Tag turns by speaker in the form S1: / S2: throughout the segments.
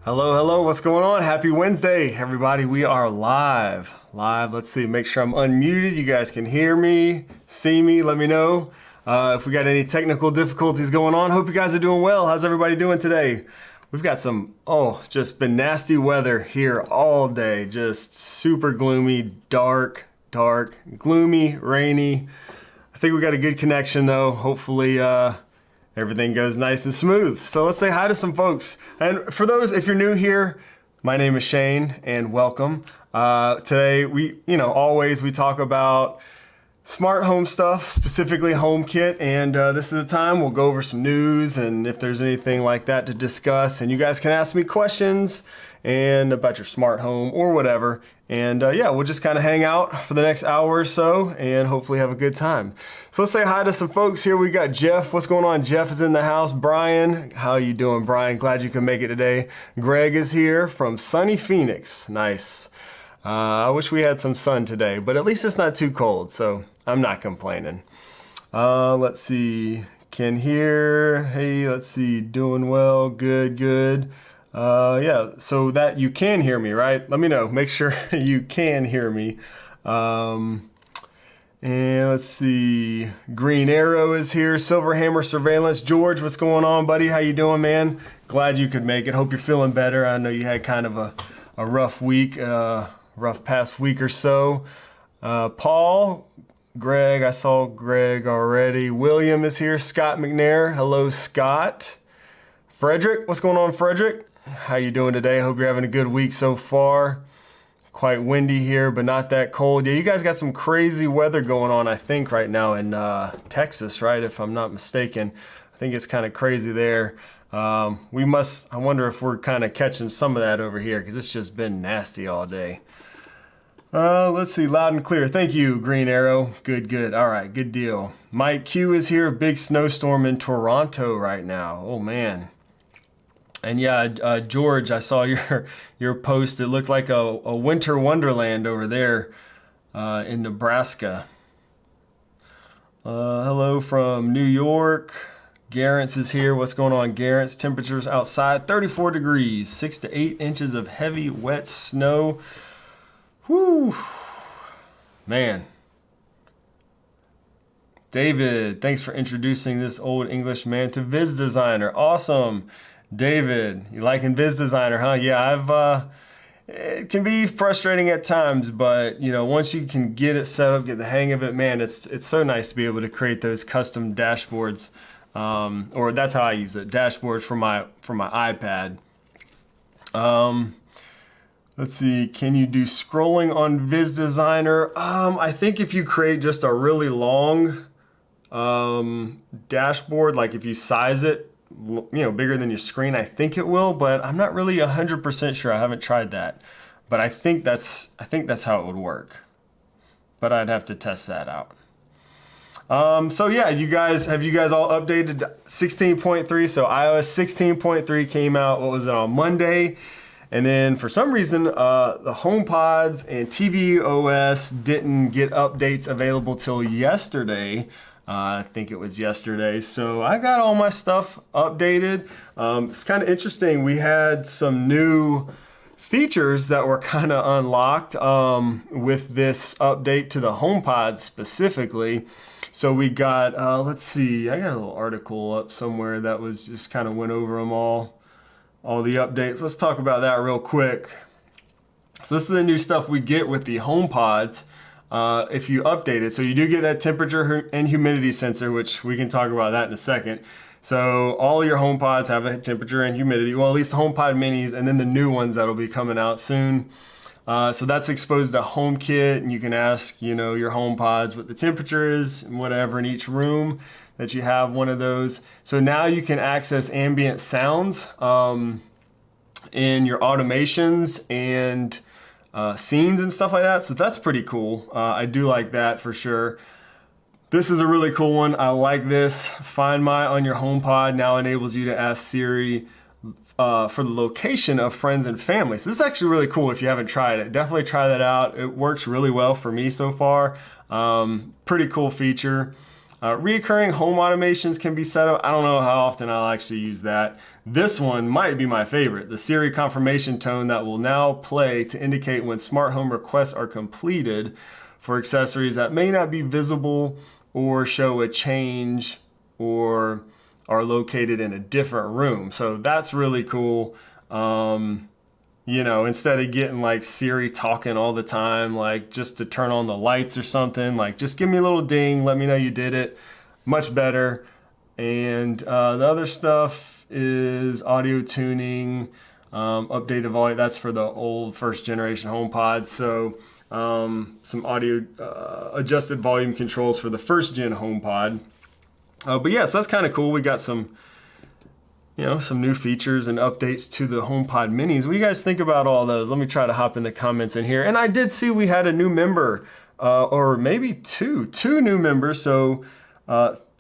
S1: Hello, hello, what's going on? Happy Wednesday, everybody. We are live. Let's see, make sure I'm unmuted. You guys can hear me, see me, let me know. If we got any technical difficulties going on, hope you guys are doing well. How's everybody doing today? We've got some, just been nasty weather here all day. Just super gloomy, dark, gloomy, rainy. I think we got a good connection though. Hopefully, everything goes nice and smooth. So let's say hi to some folks. And for those, if you're new here, my name is Shane and welcome. Today, always we talk about smart home stuff, specifically HomeKit. And this is the time we'll go over some news and if there's anything like that to discuss. And you guys can ask me questions and about your smart home or whatever. And we'll just kind of hang out for the next hour or so and hopefully have a good time. So let's say hi to some folks here. We got Jeff. What's going on? Jeff is in the house. Brian, how you doing, Brian? Glad you could make it today. Greg is here from sunny Phoenix. Nice. I wish we had some sun today, but at least it's not too cold, so I'm not complaining. Let's see. Can hear. Hey, let's see. Doing well. Good. So that you can hear me, right? Let me know. Make sure you can hear me. And let's see. Green Arrow is here. Silverhammer Surveillance. George, what's going on, buddy? How you doing, man? Glad you could make it. Hope you're feeling better. I know you had kind of a rough week, rough past week or so. Paul, Greg, I saw Greg already. William is here. Scott McNair. Hello, Scott. Frederick, what's going on, Frederick? How you doing today? Hope you're having a good week so far. Quite windy here, but not that cold. Yeah, you guys got some crazy weather going on, I think, right now in Texas, right? If I'm not mistaken. I think it's kind of crazy there. I wonder if we're kind of catching some of that over here because it's just been nasty all day. Let's see, loud and clear. Thank you, Green Arrow. Good. All right, good deal. Mike Q is here. Big snowstorm in Toronto right now. Oh, man. And yeah, George, I saw your post. It looked like a winter wonderland over there in Nebraska. Hello from New York. Garrett's is here. What's going on, Garrett's? Temperatures outside, 34 degrees, 6 to 8 inches of heavy, wet snow. Whew. Man. David, thanks for introducing this old English man to Viz Designer. Awesome. David, you liking Viz Designer, huh? Yeah, it can be frustrating at times, but once you can get it set up, get the hang of it, man, it's so nice to be able to create those custom dashboards, or that's how I use it, dashboards for my iPad. Let's see, can you do scrolling on Viz Designer? I think if you create just a really long dashboard, like if you size it, bigger than your screen, I think it will, but I'm not really 100% sure. I haven't tried that, but I think that's how it would work, but I'd have to test that out. So yeah, have you guys all updated 16.3? So iOS 16.3 came out, what was it, on Monday? And then for some reason, the HomePods and tvOS didn't get updates available till yesterday. I think it was yesterday. So I got all my stuff updated. It's kind of interesting. We had some new features that were kind of unlocked with this update to the HomePod specifically. So we got, let's see, I got a little article up somewhere that was just kind of went over them all the updates. Let's talk about that real quick. So this is the new stuff we get with the HomePods. If you update it. So you do get that temperature and humidity sensor, which we can talk about that in a second. So all of your HomePods have a temperature and humidity, well, at least the HomePod minis and then the new ones that'll be coming out soon. So that's exposed to HomeKit, and you can ask, your HomePods what the temperature is and whatever in each room that you have one of those. So now you can access ambient sounds in your automations and scenes and stuff like that. So that's pretty cool. I do like that for sure. This is a really cool one. I like this. Find My on your HomePod now enables you to ask Siri for the location of friends and family. So this is actually really cool if you haven't tried it. Definitely try that out. It works really well for me so far. Pretty cool feature. Reoccurring home automations can be set up. I don't know how often I'll actually use that. This one might be my favorite. The Siri confirmation tone that will now play to indicate when smart home requests are completed for accessories that may not be visible or show a change or are located in a different room. So that's really cool. You know, instead of getting like Siri talking all the time, like just to turn on the lights or something, like just give me a little ding, let me know you did it. Much better. And the other stuff is audio tuning, updated volume. That's for the old first generation HomePod. So some audio adjusted volume controls for the first gen HomePod. But yeah, so that's kind of cool. We got some, you know, some new features and updates to the HomePod minis. What do you guys think about all those? Let me try to hop in the comments in here. And I did see we had a new member, or maybe two new members. So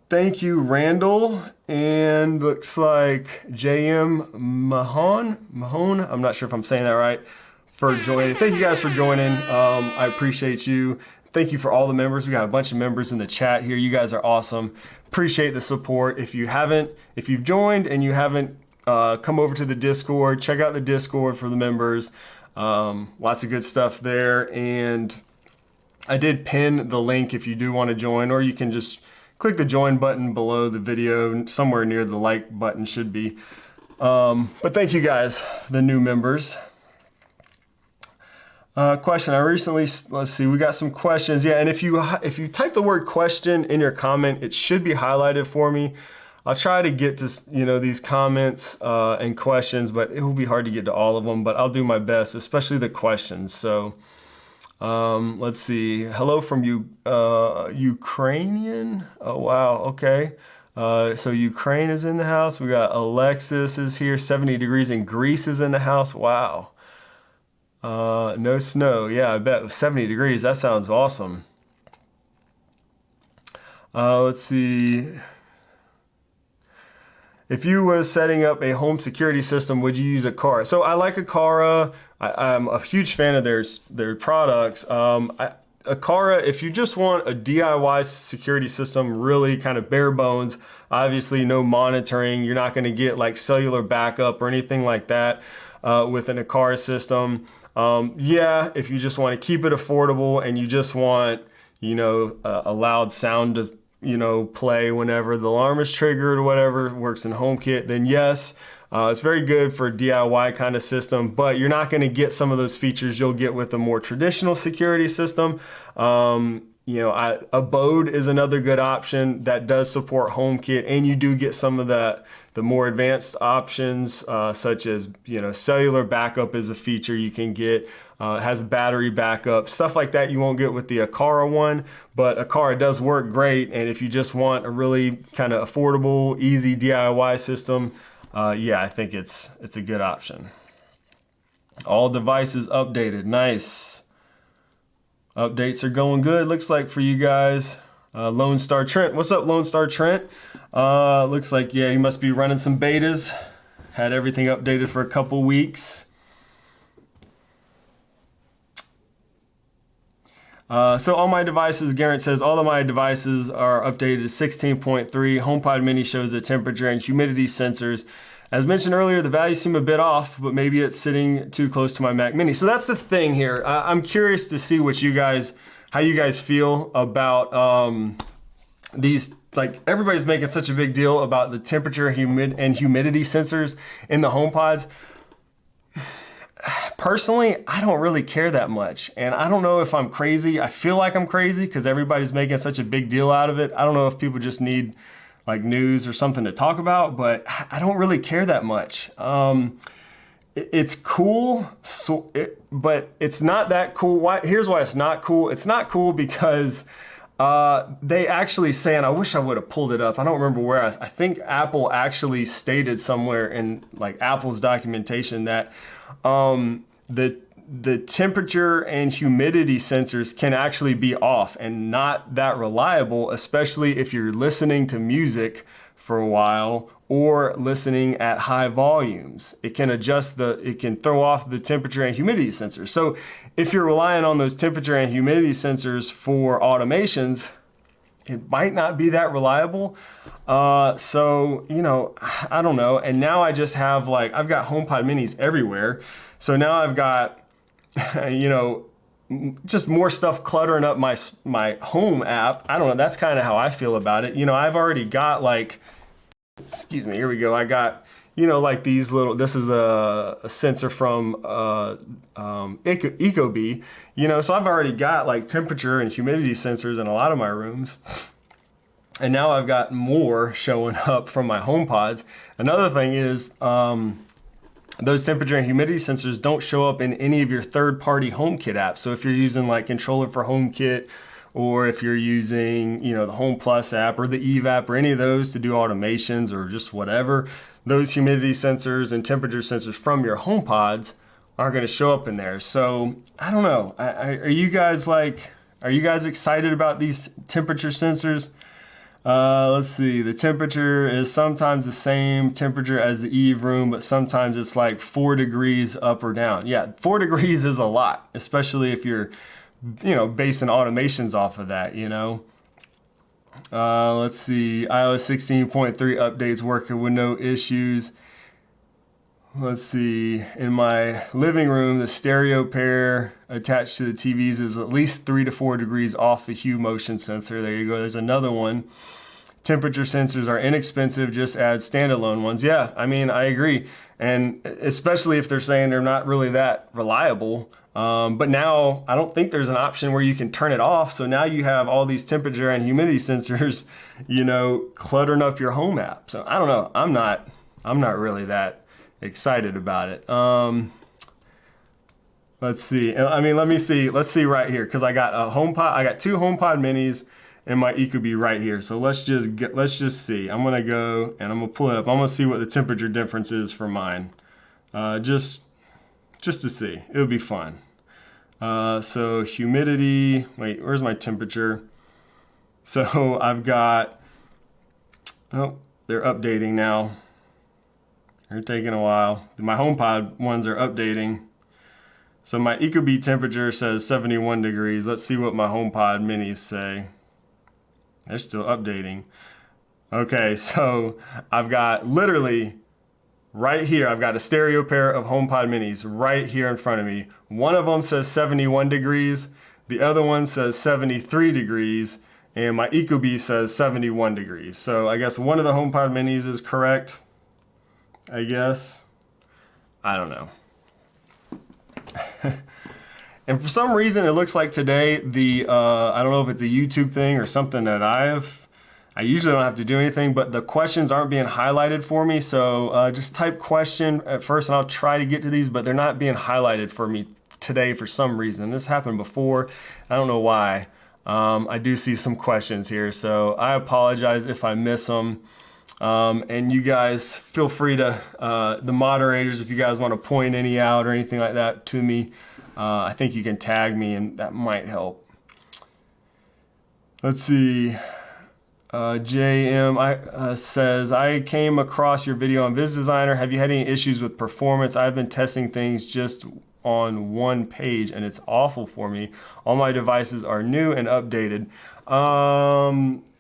S1: thank you, Randall, and looks like JM Mahone. I'm not sure if I'm saying that right, for joining. Thank you guys for joining. I appreciate you. Thank you for all the members. We got a bunch of members in the chat here. You guys are awesome. Appreciate the support. If you've joined and you haven't come over to the Discord, check out the Discord for the members. Lots of good stuff there. And I did pin the link if you do want to join, or you can just click the join button below the video. Somewhere near the like button should be. But thank you guys, the new members. Question. I recently, let's see, we got some questions. Yeah, and if you type the word question in your comment, it should be highlighted for me. I'll try to get to, you know, these comments and questions, but it will be hard to get to all of them, but I'll do my best, especially the questions. So let's see. Hello from Ukrainian. Oh, wow. Okay. So Ukraine is in the house. We got Alexis is here. 70 degrees in Greece is in the house. Wow. No snow. Yeah, I bet 70 degrees. That sounds awesome. Let's see. If you was setting up a home security system, would you use Aqara? So I like Aqara. I'm a huge fan of their products. Aqara, if you just want a DIY security system, really kind of bare bones, obviously no monitoring, you're not going to get like cellular backup or anything like that with an Aqara system. Yeah, if you just want to keep it affordable and you just want, you know, a loud sound to, you know, play whenever the alarm is triggered or whatever, works in HomeKit, then yes, it's very good for a DIY kind of system, but you're not going to get some of those features you'll get with a more traditional security system. You know, Abode is another good option that does support HomeKit, and you do get some of the more advanced options, such as, you know, cellular backup is a feature you can get. Has battery backup, stuff like that you won't get with the Aqara one, but Aqara does work great. And if you just want a really kind of affordable, easy DIY system, yeah, I think it's a good option. All devices updated, nice. Updates are going good, looks like, for you guys. Lone Star Trent, what's up, Lone Star Trent? Looks like, yeah, you must be running some betas. Had everything updated for a couple weeks. So all my devices, Garrett says, all of my devices are updated to 16.3. HomePod Mini shows the temperature and humidity sensors. As mentioned earlier, the values seem a bit off, but maybe it's sitting too close to my Mac Mini. So that's the thing here. I'm curious to see how you guys feel about these. Like, everybody's making such a big deal about the temperature and humidity sensors in the HomePods. Personally, I don't really care that much. And I don't know if I'm crazy. I feel like I'm crazy because everybody's making such a big deal out of it. I don't know if people just need like news or something to talk about, but I don't really care that much. It's cool, but it's not that cool. Here's why it's not cool. It's not cool because they actually say, and I wish I would have pulled it up. I don't remember where. I think Apple actually stated somewhere in like Apple's documentation that the temperature and humidity sensors can actually be off and not that reliable, especially if you're listening to music for a while or listening at high volumes. It can it can throw off the temperature and humidity sensors. So if you're relying on those temperature and humidity sensors for automations, it might not be that reliable. So, you know, I don't know. And now I just have like, I've got HomePod minis everywhere. So now I've got, you know, just more stuff cluttering up my home app. I don't know. That's kind of how I feel about it. You know, I've already got like, excuse me, here we go. I got, you know, like these little, this is a sensor from Ecobee, you know, so I've already got like temperature and humidity sensors in a lot of my rooms. And now I've got more showing up from my HomePods. Another thing is those temperature and humidity sensors don't show up in any of your third-party HomeKit apps. So if you're using like Controller for HomeKit, or if you're using, you know, the Home Plus app or the Eve app or any of those to do automations or just whatever, those humidity sensors and temperature sensors from your HomePods are going to show up in there. So I don't know. Are you guys excited about these temperature sensors? Let's see. The temperature is sometimes the same temperature as the Eve room, but sometimes it's like 4 degrees up or down. Yeah, 4 degrees is a lot, especially if you're, you know, basing automations off of that, you know. Let's see, iOS 16.3 updates working with no issues. Let's see, in my living room, the stereo pair attached to the TVs is at least 3 to 4 degrees off the Hue motion sensor. There you go, there's another one. Temperature sensors are inexpensive, just add standalone ones. Yeah, I mean, I agree. And especially if they're saying they're not really that reliable. But now I don't think there's an option where you can turn it off. So now you have all these temperature and humidity sensors, you know, cluttering up your home app. So I don't know. I'm not really that excited about it. Let's see. I mean, let me see. Let's see right here. Cause I got a HomePod. I got 2 HomePod minis and my Ecobee right here. So let's just see. I'm going to go and I'm going to pull it up. I'm going to see what the temperature difference is for mine. Just to see. It'll be fun. So humidity, wait, where's my temperature? So I've got, oh, they're updating now. They're taking a while. My HomePod ones are updating. So my Ecobee temperature says 71 degrees. Let's see what my HomePod minis say. They're still updating. Okay, so I've got literally right here, I've got a stereo pair of HomePod minis right here in front of me. One of them says 71 degrees. The other one says 73 degrees. And my Ecobee says 71 degrees. So I guess one of the HomePod minis is correct, I guess. I don't know. And for some reason, it looks like today, I don't know if it's a YouTube thing or something that I usually don't have to do anything, but the questions aren't being highlighted for me. So just type question at first and I'll try to get to these, but they're not being highlighted for me today for some reason. This happened before. I don't know why. I do see some questions here, so I apologize if I miss them. And you guys feel free to, the moderators, if you guys want to point any out or anything like that to me, I think you can tag me and that might help. Let's see. JM says, I came across your video on Viz Designer. Have you had any issues with performance? I've been testing things just on one page and it's awful for me. All my devices are new and updated.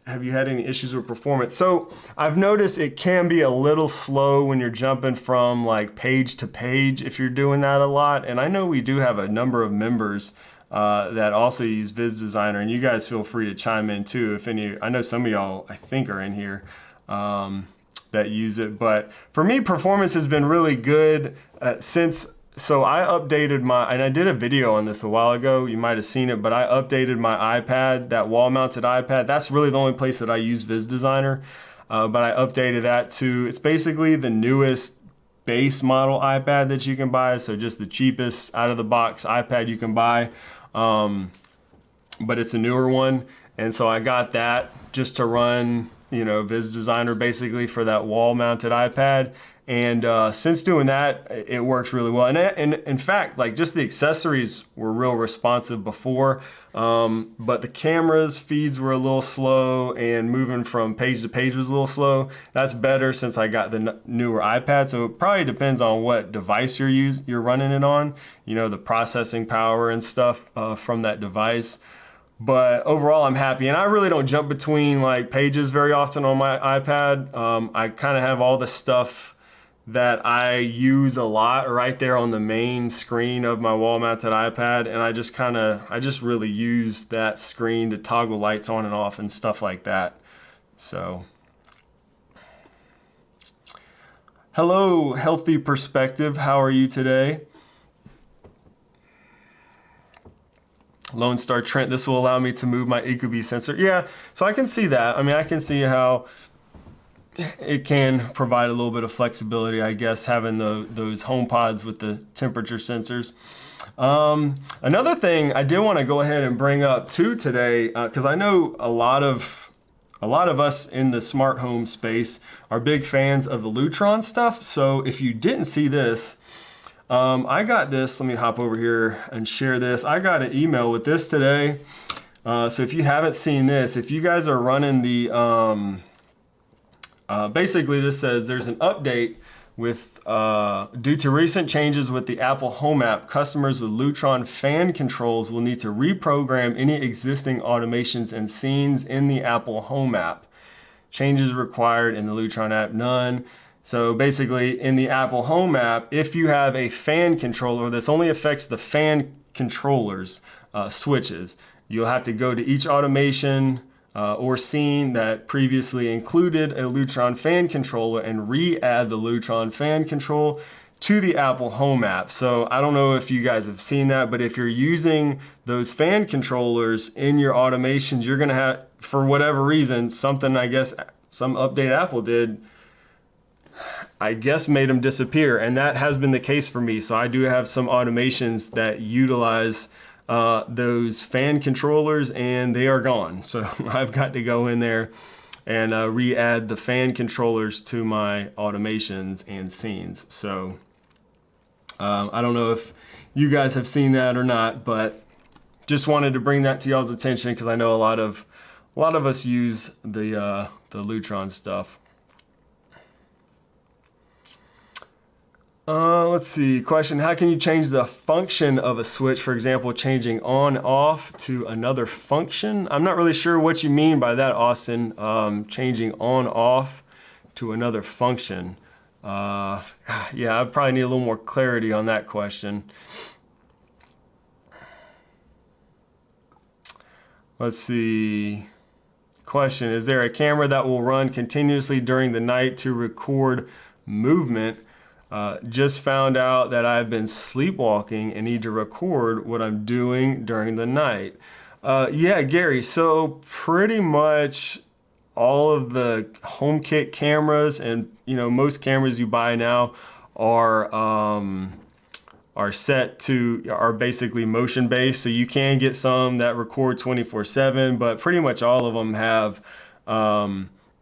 S1: Have you had any issues with performance? So I've noticed it can be a little slow when you're jumping from like page to page if you're doing that a lot. And I know we do have a number of members that also use Viz Designer, and you guys feel free to chime in too if any. I know some of y'all I think are in here that use it, but for me performance has been really good since. So I updated and I did a video on this a while ago, you might have seen it, but I updated my iPad, that wall-mounted iPad. That's really the only place that I use Viz Designer, but I updated that to, it's basically the newest base model iPad that you can buy, so just the cheapest out-of-the-box iPad you can buy, but it's a newer one, and so I got that just to run, you know, Viz Designer basically for that wall-mounted iPad. And since doing that, it works really well. And in fact, like just the accessories were real responsive before, but the camera's feeds were a little slow and moving from page to page was a little slow. That's better since I got the newer iPad. So it probably depends on what device you're running it on, you know, the processing power and stuff from that device. But overall, I'm happy, and I really don't jump between like pages very often on my iPad. I kind of have all the stuff that I use a lot right there on the main screen of my wall-mounted iPad, and I just really use that screen to toggle lights on and off and stuff like that. So, hello, Healthy Perspective. How are you today? Lone Star Trent, this will allow me to move my ecobee sensor. Yeah, so I can see that. I mean, I can see how it can provide a little bit of flexibility, I guess, having those HomePods with the temperature sensors. Another thing I did want to go ahead and bring up too today, because I know a lot of us in the smart home space are big fans of the Lutron stuff. So if you didn't see this, I got this. Let me hop over here and share this. I got an email with this today. So if you haven't seen this, if you guys are running the basically, this says there's an update with due to recent changes with the Apple Home app, customers with Lutron fan controls will need to reprogram any existing automations and scenes in the Apple Home app. Changes required in the Lutron app, none. So basically, in the Apple Home app, if you have a fan controller, this only affects the fan controllers switches. You'll have to go to each automation or scene that previously included a Lutron fan controller and re-add the Lutron fan control to the Apple Home app. So I don't know if you guys have seen that, but if you're using those fan controllers in your automations, you're gonna have, for whatever reason, something, I guess, some update Apple did, I guess made them disappear. And that has been the case for me. So I do have some automations that utilize those fan controllers, and they are gone. So I've got to go in there and re-add the fan controllers to my automations and scenes. So I don't know if you guys have seen that or not, but just wanted to bring that to y'all's attention because I know a lot of us use the Lutron stuff. Let's see, question, how can you change the function of a switch, for example, changing on off to another function? I'm not really sure what you mean by that, Austin, changing on off to another function. Yeah, I probably need a little more clarity on that question. Let's see, question, is there a camera that will run continuously during the night to record movement? Just found out that I've been sleepwalking and need to record what I'm doing during the night. Yeah, Gary, so pretty much all of the HomeKit cameras and, most cameras you buy now are basically motion based. So you can get some that record 24/7, but pretty much all of them have,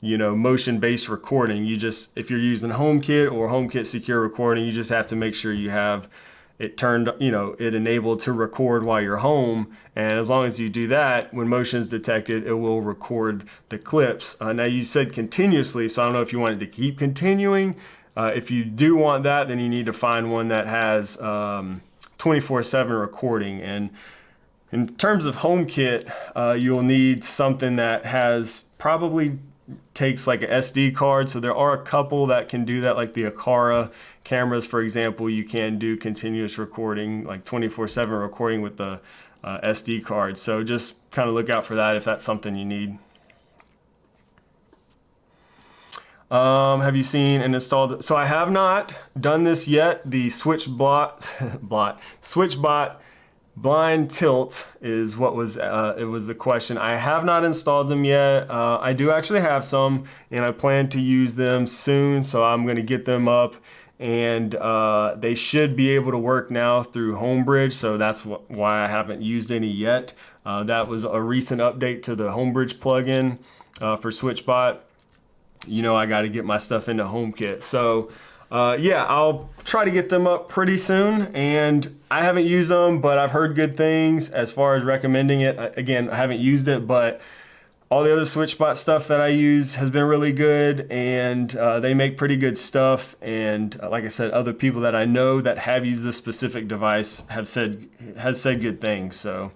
S1: motion-based recording. If you're using HomeKit or HomeKit Secure Recording, you just have to make sure you have it turned, it enabled to record while you're home. And as long as you do that, when motion is detected, it will record the clips. Now you said continuously, so I don't know if you wanted to keep continuing. If you do want that, then you need to find one that has 24/7 recording. And in terms of HomeKit, you'll need something that has probably takes like a SD card. So there are a couple that can do that, like the Aqara cameras, for example. You can do continuous recording, like 24/7 recording with the SD card. So just kind of look out for that if that's something you need. Have you seen and installed? So I have not done this yet. The SwitchBot blind tilt is what was it was the question. I have not installed them yet. I do actually have some, and I plan to use them soon. So I'm going to get them up, and they should be able to work now through HomeBridge. So that's why I haven't used any yet. That was a recent update to the HomeBridge plugin for SwitchBot. I got to get my stuff into HomeKit. So yeah, I'll try to get them up pretty soon, and I haven't used them, but I've heard good things as far as recommending it. Again, I haven't used it, but all the other SwitchBot stuff that I use has been really good, and they make pretty good stuff. And like I said, other people that I know that have used this specific device has said good things. So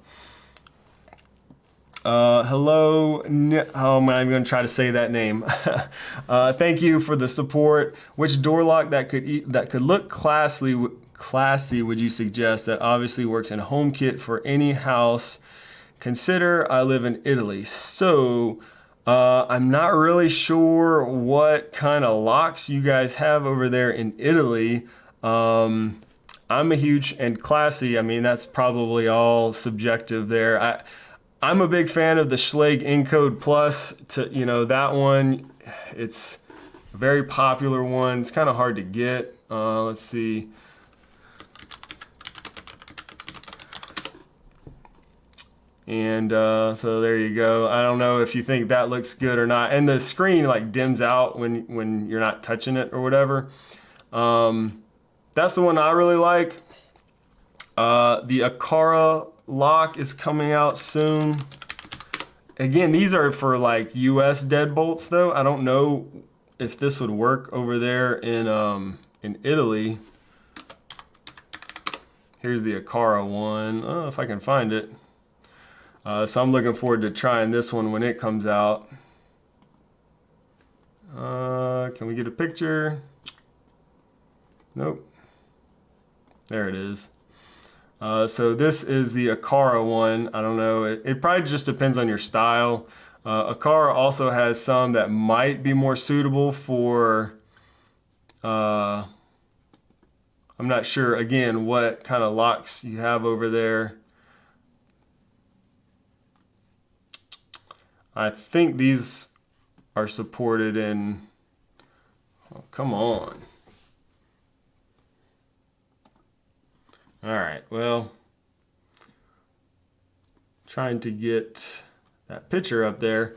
S1: Hello, I'm not even going to try to say that name. Thank you for the support. Which door lock that could look classy would you suggest that obviously works in HomeKit for any house? Consider I live in Italy, so I'm not really sure what kind of locks you guys have over there in Italy. I'm a huge, and classy, I mean, that's probably all subjective there. I'm a big fan of the Schlage Encode Plus. That one, it's a very popular one. It's kind of hard to get. Let's see. And so there you go. I don't know if you think that looks good or not. And the screen like dims out when you're not touching it or whatever. That's the one I really like. The Aqara lock is coming out soon. Again, these are for like US deadbolts though. I don't know if this would work over there in Italy. Here's the Aqara one. Oh, if I can find it. So I'm looking forward to trying this one when it comes out. Can we get a picture? Nope. There it is. So this is the Aqara one. I don't know. It probably just depends on your style. Aqara also has some that might be more suitable for, I'm not sure, again, what kind of locks you have over there. I think these are supported in, oh, come on. All right, well, trying to get that picture up there.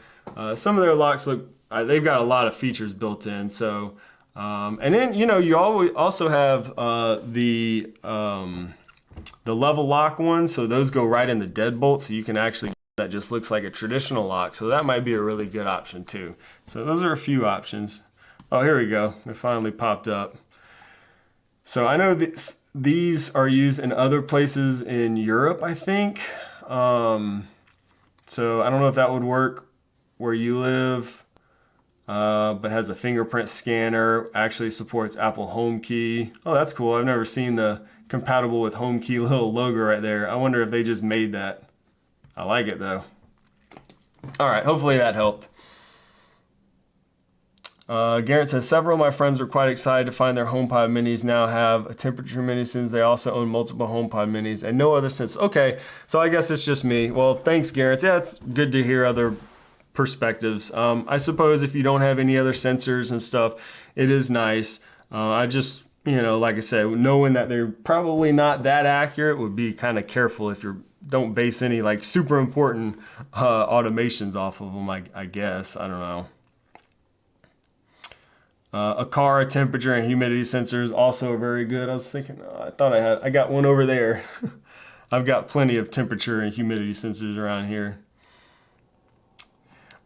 S1: Some of their locks look, they've got a lot of features built in. So, and then, you always also have the level lock ones. So those go right in the deadbolt. So you can actually, that just looks like a traditional lock. So that might be a really good option too. So those are a few options. Oh, here we go. It finally popped up. So I know these are used in other places in Europe, I think. So I don't know if that would work where you live, but has a fingerprint scanner, actually supports Apple HomeKey. Oh, that's cool. I've never seen the compatible with HomeKey little logo right there. I wonder if they just made that. I like it though. All right, hopefully that helped. Garrett says, several of my friends are quite excited to find their HomePod minis now have a temperature mini since they also own multiple HomePod minis and no other sense. Okay, so I guess it's just me. Well, thanks, Garrett. Yeah, it's good to hear other perspectives. I suppose if you don't have any other sensors and stuff, it is nice. I just, like I said, knowing that they're probably not that accurate would be kind of careful if you don't base any like super important automations off of them, I guess. I don't know. Aqara temperature and humidity sensors also very good. I was thinking, I got one over there. I've got plenty of temperature and humidity sensors around here.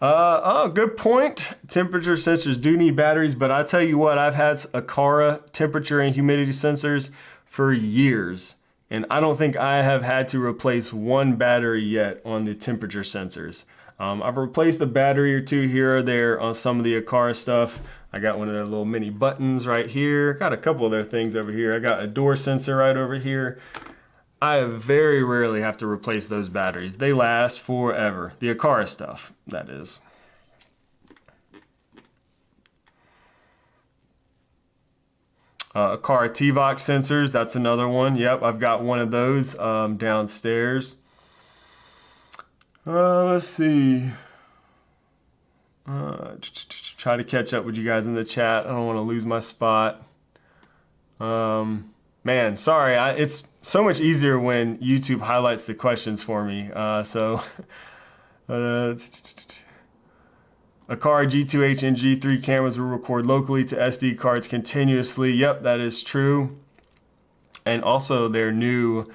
S1: Good point. Temperature sensors do need batteries, but I tell you what, I've had Aqara temperature and humidity sensors for years, and I don't think I have had to replace one battery yet on the temperature sensors. I've replaced a battery or two here or there on some of the Aqara stuff. I got one of their little mini buttons right here. Got a couple of their things over here. I got a door sensor right over here. I very rarely have to replace those batteries. They last forever. The Aqara stuff, that is. Aqara TVOC sensors, that's another one. Yep, I've got one of those downstairs. Let's see. Try to catch up with you guys in the chat. I don't want to lose my spot. Man, sorry. It's so much easier when YouTube highlights the questions for me. Aqara G2H and G3 cameras will record locally to SD cards continuously. Yep, that is true. And also their new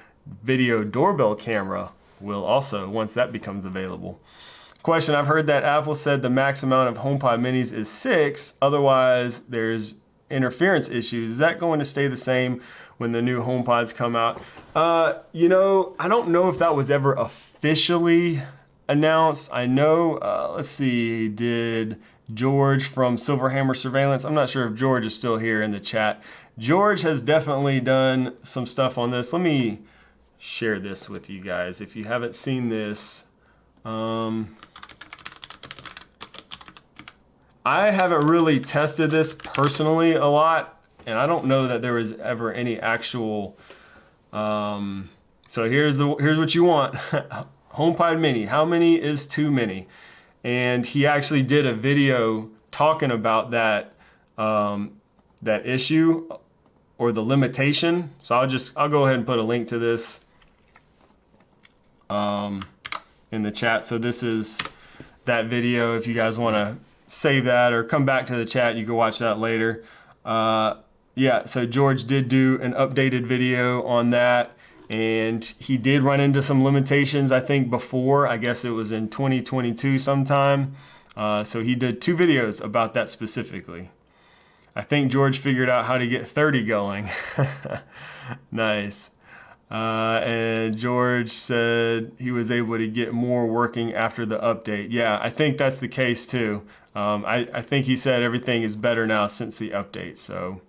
S1: video doorbell camera will also, once that becomes available. Question, I've heard that Apple said the max amount of HomePod minis is 6, otherwise there's interference issues. Is that going to stay the same when the new HomePods come out? I don't know if that was ever officially announced. I know, let's see, did George from Silverhammer Surveillance. I'm not sure if George is still here in the chat. George has definitely done some stuff on this. Let me share this with you guys. If you haven't seen this, I haven't really tested this personally a lot, and I don't know that there was ever any actual, so here's what you want. HomePod Mini, how many is too many? And he actually did a video talking about that, that issue or the limitation. So I'll go ahead and put a link to this in the chat. So this is that video. If you guys want to save that or come back to the chat, you can watch that later. Yeah, so George did do an updated video on that. And he did run into some limitations, I think, before. I guess it was in 2022 sometime. So he did 2 videos about that specifically. I think George figured out how to get 30 going. Nice. And George said he was able to get more working after the update. Yeah, I think that's the case too. I think he said everything is better now since the update. So.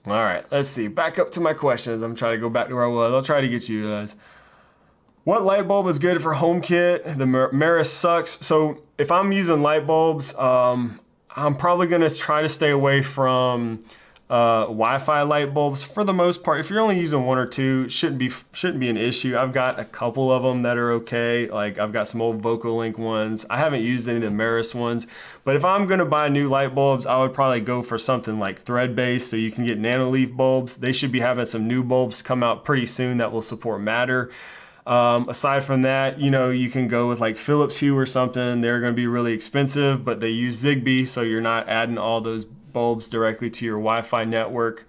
S1: All right, let's see. Back up to my questions. I'm trying to go back to where I was. I'll try to get you guys. What light bulb is good for HomeKit? The Maris sucks. So if I'm using light bulbs, I'm probably gonna try to stay away from Wi-Fi light bulbs for the most part. If you're only using 1 or 2, it shouldn't be an issue. I've got a couple of them that are okay. Like I've got some old VocaLink ones. I haven't used any of the Maris ones, but if I'm gonna buy new light bulbs, I would probably go for something like thread-based, so you can get nanoleaf bulbs. They should be having some new bulbs come out pretty soon that will support Matter. Aside from that, you know, you can go with like Philips Hue or something. They're going to be really expensive, but they use Zigbee, so you're not adding all those bulbs directly to your Wi-Fi network.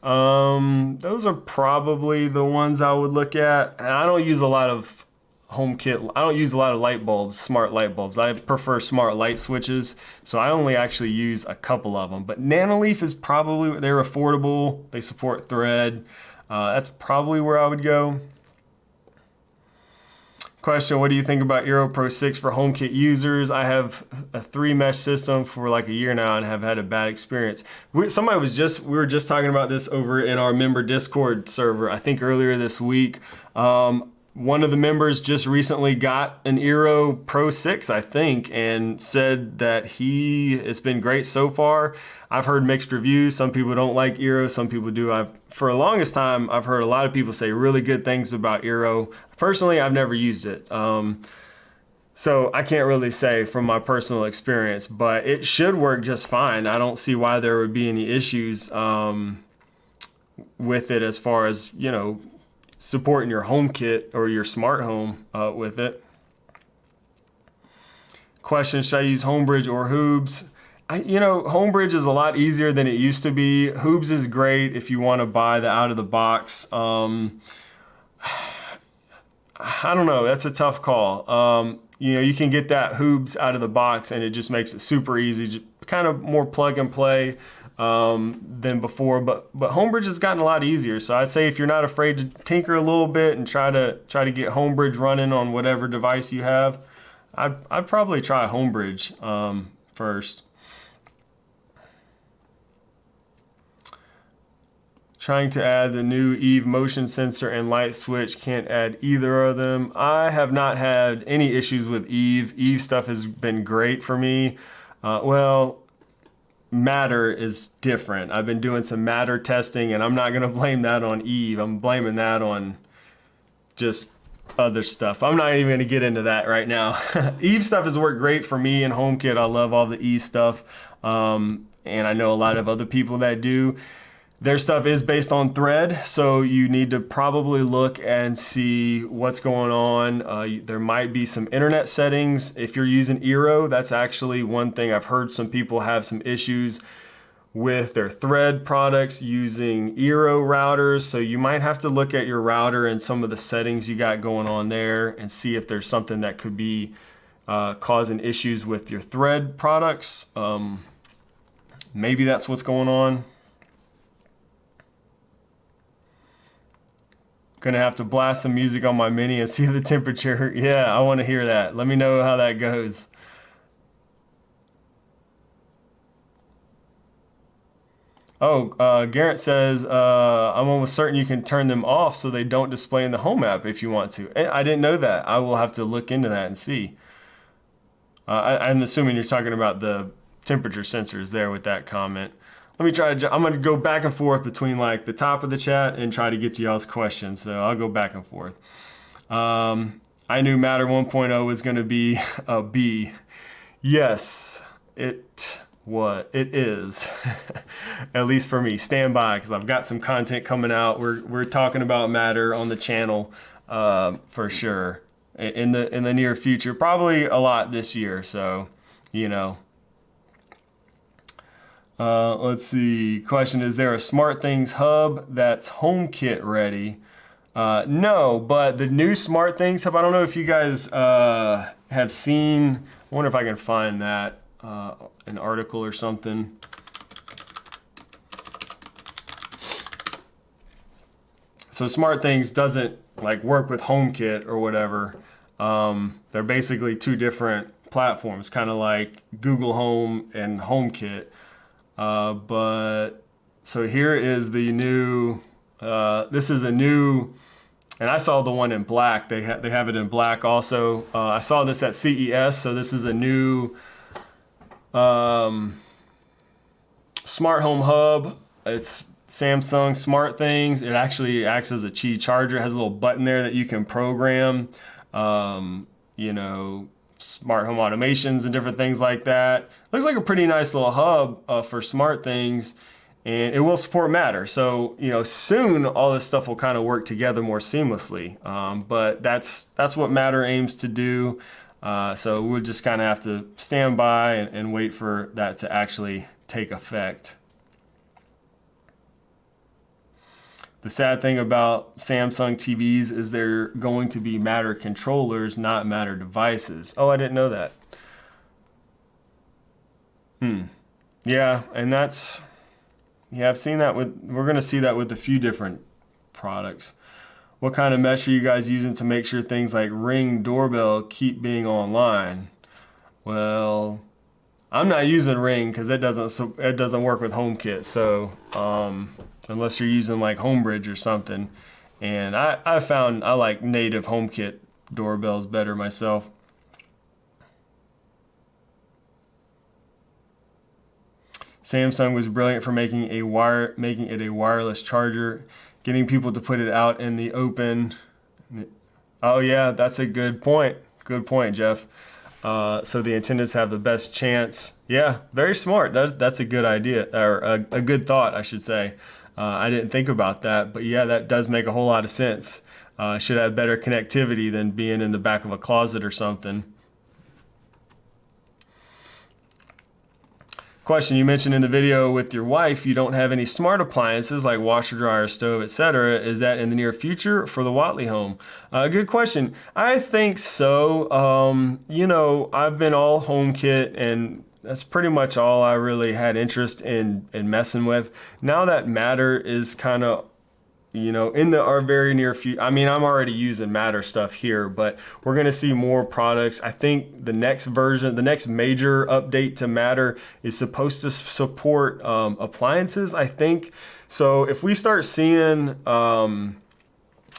S1: Those are probably the ones I would look at. And I don't use a lot of HomeKit. I don't use a lot of light bulbs, smart light bulbs. I prefer smart light switches, so I only actually use a couple of them. But Nanoleaf is probably, they're affordable. They support Thread. That's probably where I would go. Question, what do you think about Eero Pro 6 for HomeKit users? I have a 3-mesh system for like a year now and have had a bad experience. We were just talking about this over in our member Discord server, I think earlier this week. One of the members just recently got an Eero Pro 6, I think, and said that it's been great so far. I've heard mixed reviews. Some people don't like Eero, some people do. For the longest time, I've heard a lot of people say really good things about Eero. Personally, I've never used it. So I can't really say from my personal experience, but it should work just fine. I don't see why there would be any issues with it as far as, you know, supporting your HomeKit or your smart home with it. Question, should I use HomeBridge or HOOBS? HomeBridge is a lot easier than it used to be. HOOBS is great if you want to buy the out of the box. I don't know, that's a tough call. You can get that HOOBS out of the box and it just makes it super easy, kind of more plug and play than before, but HomeBridge has gotten a lot easier. So I'd say if you're not afraid to tinker a little bit and try to get HomeBridge running on whatever device you have, I'd probably try HomeBridge first. Trying to add the new Eve motion sensor and light switch, can't add either of them. I have not had any issues with Eve. Eve stuff has been great for me. Matter is different. I've been doing some Matter testing and I'm not gonna blame that on Eve. I'm blaming that on just other stuff. I'm not even gonna get into that right now. Eve stuff has worked great for me in HomeKit. I love all the Eve stuff. And I know a lot of other people that do. Their stuff is based on Thread, so you need to probably look and see what's going on. There might be some internet settings. If you're using Eero, that's actually one thing I've heard some people have some issues with their Thread products using Eero routers. So you might have to look at your router and some of the settings you got going on there and see if there's something that could be causing issues with your Thread products. Maybe that's what's going on. Gonna have to blast some music on my Mini and see the temperature. Yeah, I want to hear that. Let me know how that goes. Oh, Garrett says, I'm almost certain you can turn them off so they don't display in the Home app if you want to. I didn't know that. I will have to look into that and see. I'm assuming you're talking about the temperature sensors there with that comment. Let me try to, I'm going to go back and forth between like the top of the chat and try to get to y'all's questions. So I'll go back and forth. I knew Matter 1.0 was going to be a B. Yes, it is. At least for me. Stand by, because I've got some content coming out. We're talking about Matter on the channel for sure in the near future. Probably a lot this year. So, you know. Let's see. Question: is there a SmartThings hub that's HomeKit ready? No, but the new SmartThings hub. I don't know if you guys have seen. I wonder if I can find that. An article or something. So SmartThings doesn't like work with HomeKit or whatever. They're basically two different platforms, kind of like Google Home and HomeKit. But so here is the new. This is a new, and I saw the one in black. They have it in black also. I saw this at CES. So this is a new. Smart Home Hub. It's Samsung SmartThings. It actually acts as a Qi charger. It has a little button there that you can program, you know, smart home automations and different things like that. Looks like a pretty nice little hub for SmartThings, and it will support Matter. So, you know, soon all this stuff will kind of work together more seamlessly. But that's what Matter aims to do. So we'll just kind of have to stand by and wait for that to actually take effect. The sad thing about Samsung TVs is they're going to be Matter controllers, not Matter devices. Oh, I didn't know that. Yeah, and that's, yeah, I've seen that we're going to see that with a few different products. What kind of mesh are you guys using to make sure things like Ring Doorbell keep being online? Well, I'm not using Ring because it doesn't work with HomeKit. So unless you're using like HomeBridge or something, and I found I like native HomeKit doorbells better myself. Samsung was brilliant for making it a wireless charger. Getting people to put it out in the open. Oh yeah, that's a good point. Good point, Jeff. So the antennas have the best chance. Yeah, very smart. That's a good idea, or a good thought, I should say. I didn't think about that, but yeah, that does make a whole lot of sense. Should have better connectivity than being in the back of a closet or something. Question: you mentioned in the video with your wife you don't have any smart appliances like washer, dryer, stove, etc. Is that in the near future for the Whatley home? Good question. I think so. You know, I've been all HomeKit, and that's pretty much all I really had interest in messing with. Now that Matter is kind of, you know, in our very near future. I mean, I'm already using Matter stuff here, but we're going to see more products. I think the next version, the next major update to Matter is supposed to support appliances, I think. So if we start seeing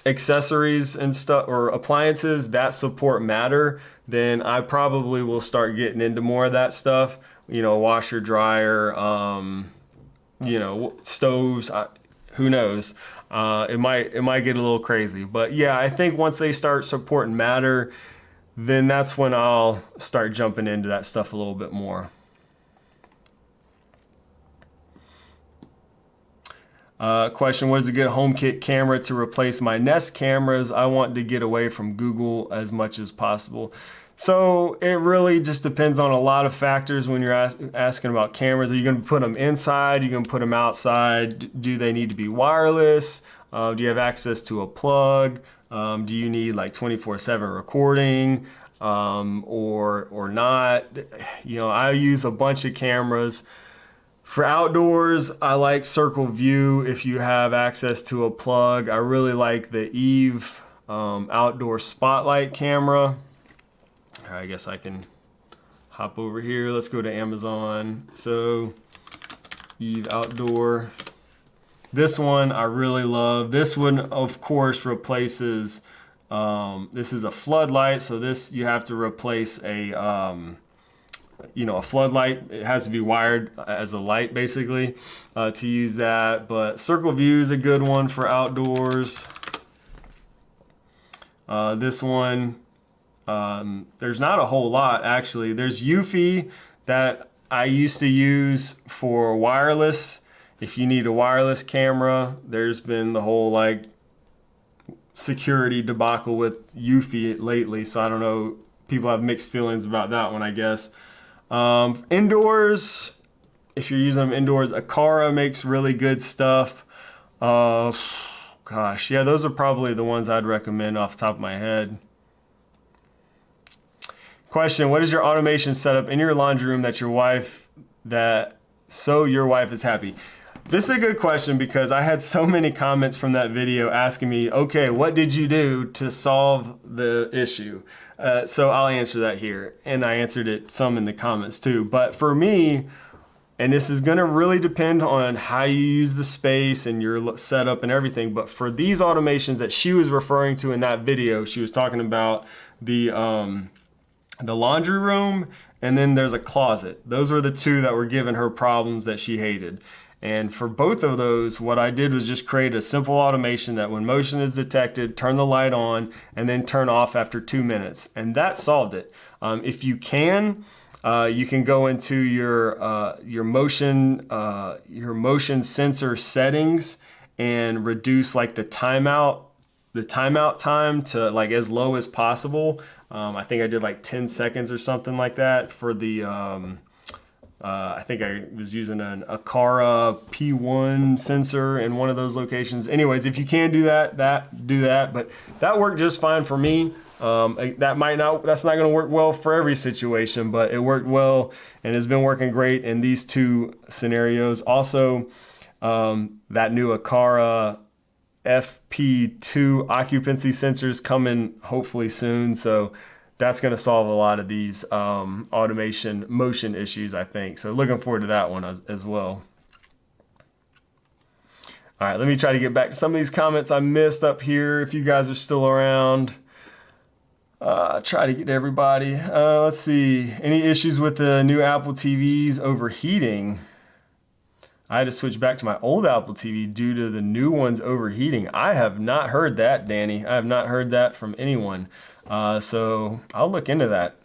S1: accessories and stuff or appliances that support Matter, then I probably will start getting into more of that stuff. You know, washer, dryer, you know, stoves, who knows? It might get a little crazy, but yeah, I think once they start supporting Matter, then that's when I'll start jumping into that stuff a little bit more. Question: what is a good HomeKit camera to replace my Nest cameras? I want to get away from Google as much as possible. So it really just depends on a lot of factors when you're asking about cameras. Are you going to put them inside? Are you going to put them outside? Do they need to be wireless? Do you have access to a plug? Do you need like 24/7 recording or not? You know, I use a bunch of cameras For outdoors, I like Circle View if you have access to a plug. I really like the Eve outdoor spotlight camera. I guess I can hop over here. Let's go to Amazon. So Eve outdoor. This one I really love. This one, of course, replaces, this is a floodlight. So this, you have to replace a, a floodlight. It has to be wired as a light basically to use that. But Circle View is a good one for outdoors. This one, there's not a whole lot actually. There's Eufy that I used to use for wireless. If you need a wireless camera, there's been the whole like security debacle with Eufy lately. So I don't know, people have mixed feelings about that one, I guess. Indoors, if you're using them indoors, Aqara makes really good stuff. Gosh, yeah, those are probably the ones I'd recommend off the top of my head. Question, what is your automation setup in your laundry room that your wife is happy? This is a good question because I had so many comments from that video asking me, okay, what did you do to solve the issue? So I'll answer that here. And I answered it some in the comments too. But for me, and this is gonna really depend on how you use the space and your setup and everything, but for these automations that she was referring to in that video, she was talking about the laundry room, and then there's a closet. Those were the two that were giving her problems that she hated. And for both of those, what I did was just create a simple automation that when motion is detected, turn the light on and then turn off after 2 minutes. And that solved it. If you can go into your motion sensor settings and reduce like the timeout time to like as low as possible. I think I did like 10 seconds or something like that for the, I think I was using an Aqara P1 sensor in one of those locations. Anyways, if you can do that, do that. But that worked just fine for me. That's not going to work well for every situation, but it worked well and has been working great in these two scenarios. Also, that new Aqara FP2 occupancy sensors coming hopefully soon. So that's going to solve a lot of these automation motion issues, I think. So looking forward to that one as well. All right, let me try to get back to some of these comments I missed up here. If you guys are still around, try to get to everybody. Let's see. Any issues with the new Apple TVs overheating? I had to switch back to my old Apple TV due to the new ones overheating. I have not heard that, Danny. I have not heard that from anyone. So I'll look into that.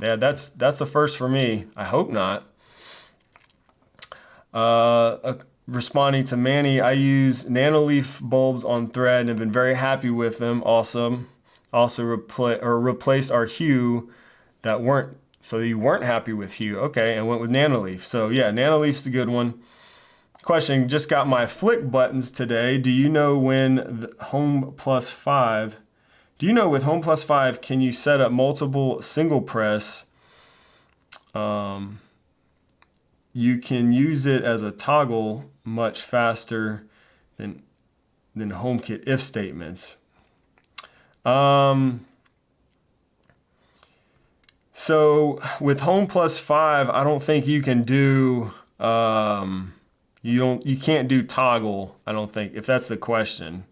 S1: Yeah, that's a first for me. I hope not. Responding to Manny, I use Nanoleaf bulbs on thread and have been very happy with them. Awesome. Also replaced our Hue that weren't, so you weren't happy with Hue. Okay, and went with Nanoleaf. So yeah, Nanoleaf's a good one. Question, just got my flick buttons today. Do you know when the HomePod 5, with HomePod 5, can you set up multiple single press? You can use it as a toggle much faster than HomeKit if statements. So with HomePod 5, I don't think you can do, you can't do toggle, I don't think, if that's the question.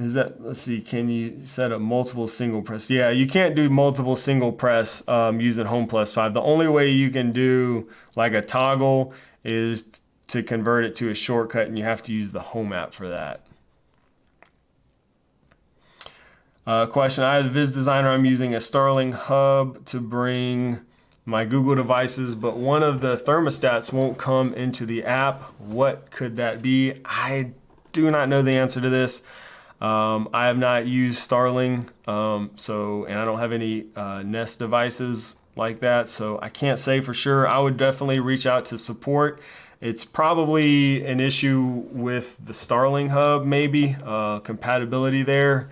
S1: Let's see, can you set up multiple single press? Yeah, you can't do multiple single press using HomePod 5. The only way you can do like a toggle is to convert it to a shortcut, and you have to use the Home app for that. Question, I have the Viz Designer. I'm using a Starling hub to bring my Google devices, but one of the thermostats won't come into the app. What could that be? I do not know the answer to this. I have not used Starling, and I don't have any Nest devices like that, so I can't say for sure. I would definitely reach out to support. It's probably an issue with the Starling hub, maybe compatibility there.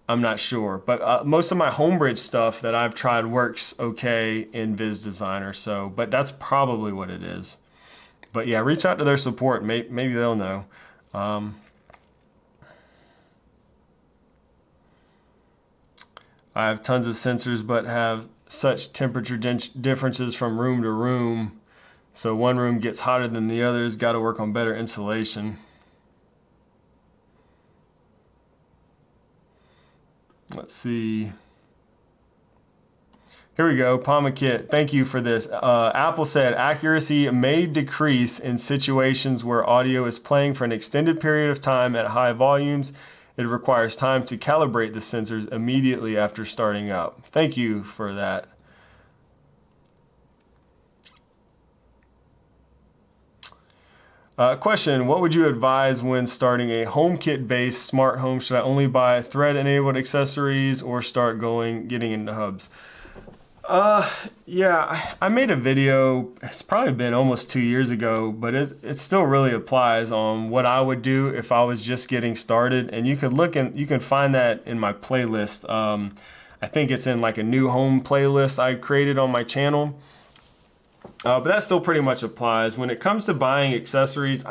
S1: I'm not sure. But most of my HomeBridge stuff that I've tried works okay in Viz Designer. So, but that's probably what it is. But yeah, reach out to their support. Maybe they'll know. I have tons of sensors, but have such temperature differences from room to room. So one room gets hotter than the others. Got to work on better insulation. Let's see. Here we go, HomeKit. Thank you for this. Apple said accuracy may decrease in situations where audio is playing for an extended period of time at high volumes. It requires time to calibrate the sensors immediately after starting up. Thank you for that. Question, what would you advise when starting a HomeKit-based smart home? Should I only buy thread-enabled accessories or start getting into HOOBS? Yeah, I made a video, it's probably been almost 2 years ago, but it still really applies on what I would do if I was just getting started. And you can find that in my playlist. I think it's in like a new home playlist I created on my channel. But that still pretty much applies. When it comes to buying accessories,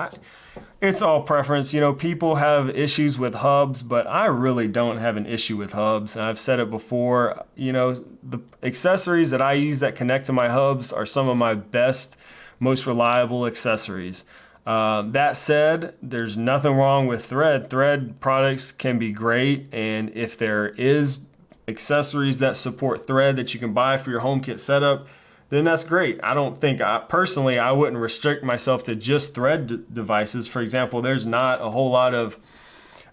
S1: it's all preference. You know, people have issues with HOOBS, but I really don't have an issue with HOOBS. And I've said it before, you know, the accessories that I use that connect to my HOOBS are some of my best, most reliable accessories. That said, there's nothing wrong with thread. Thread products can be great. And if there is accessories that support thread that you can buy for your HomeKit setup, then that's great. I don't think, personally, I wouldn't restrict myself to just thread devices. For example, there's not a whole lot of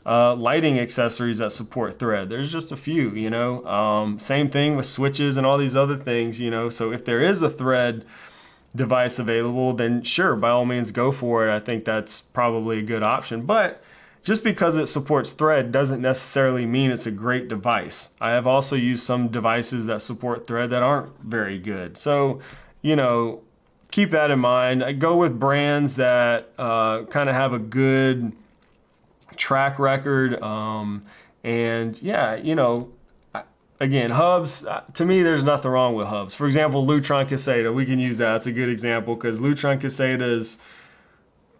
S1: lighting accessories that support thread. There's just a few, you know. Same thing with switches and all these other things, you know. So if there is a thread device available, then sure, by all means, go for it. I think that's probably a good option. But just because it supports thread doesn't necessarily mean it's a great device. I have also used some devices that support thread that aren't very good. So, you know, keep that in mind. I go with brands that kind of have a good track record. And yeah, you know, again, HOOBS, to me, there's nothing wrong with HOOBS. For example, Lutron Caseta, we can use that. It's a good example because Lutron Caseta is,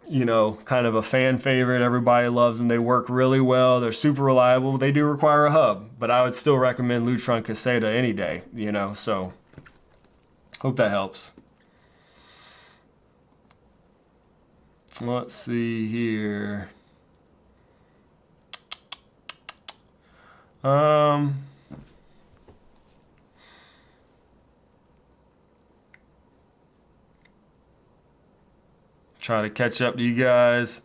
S1: you know, kind of a fan favorite. Everybody loves them. They work really well. They're super reliable. They do require a hub, but I would still recommend Lutron Caseta any day, you know, so hope that helps. Let's see here. Try to catch up to you guys.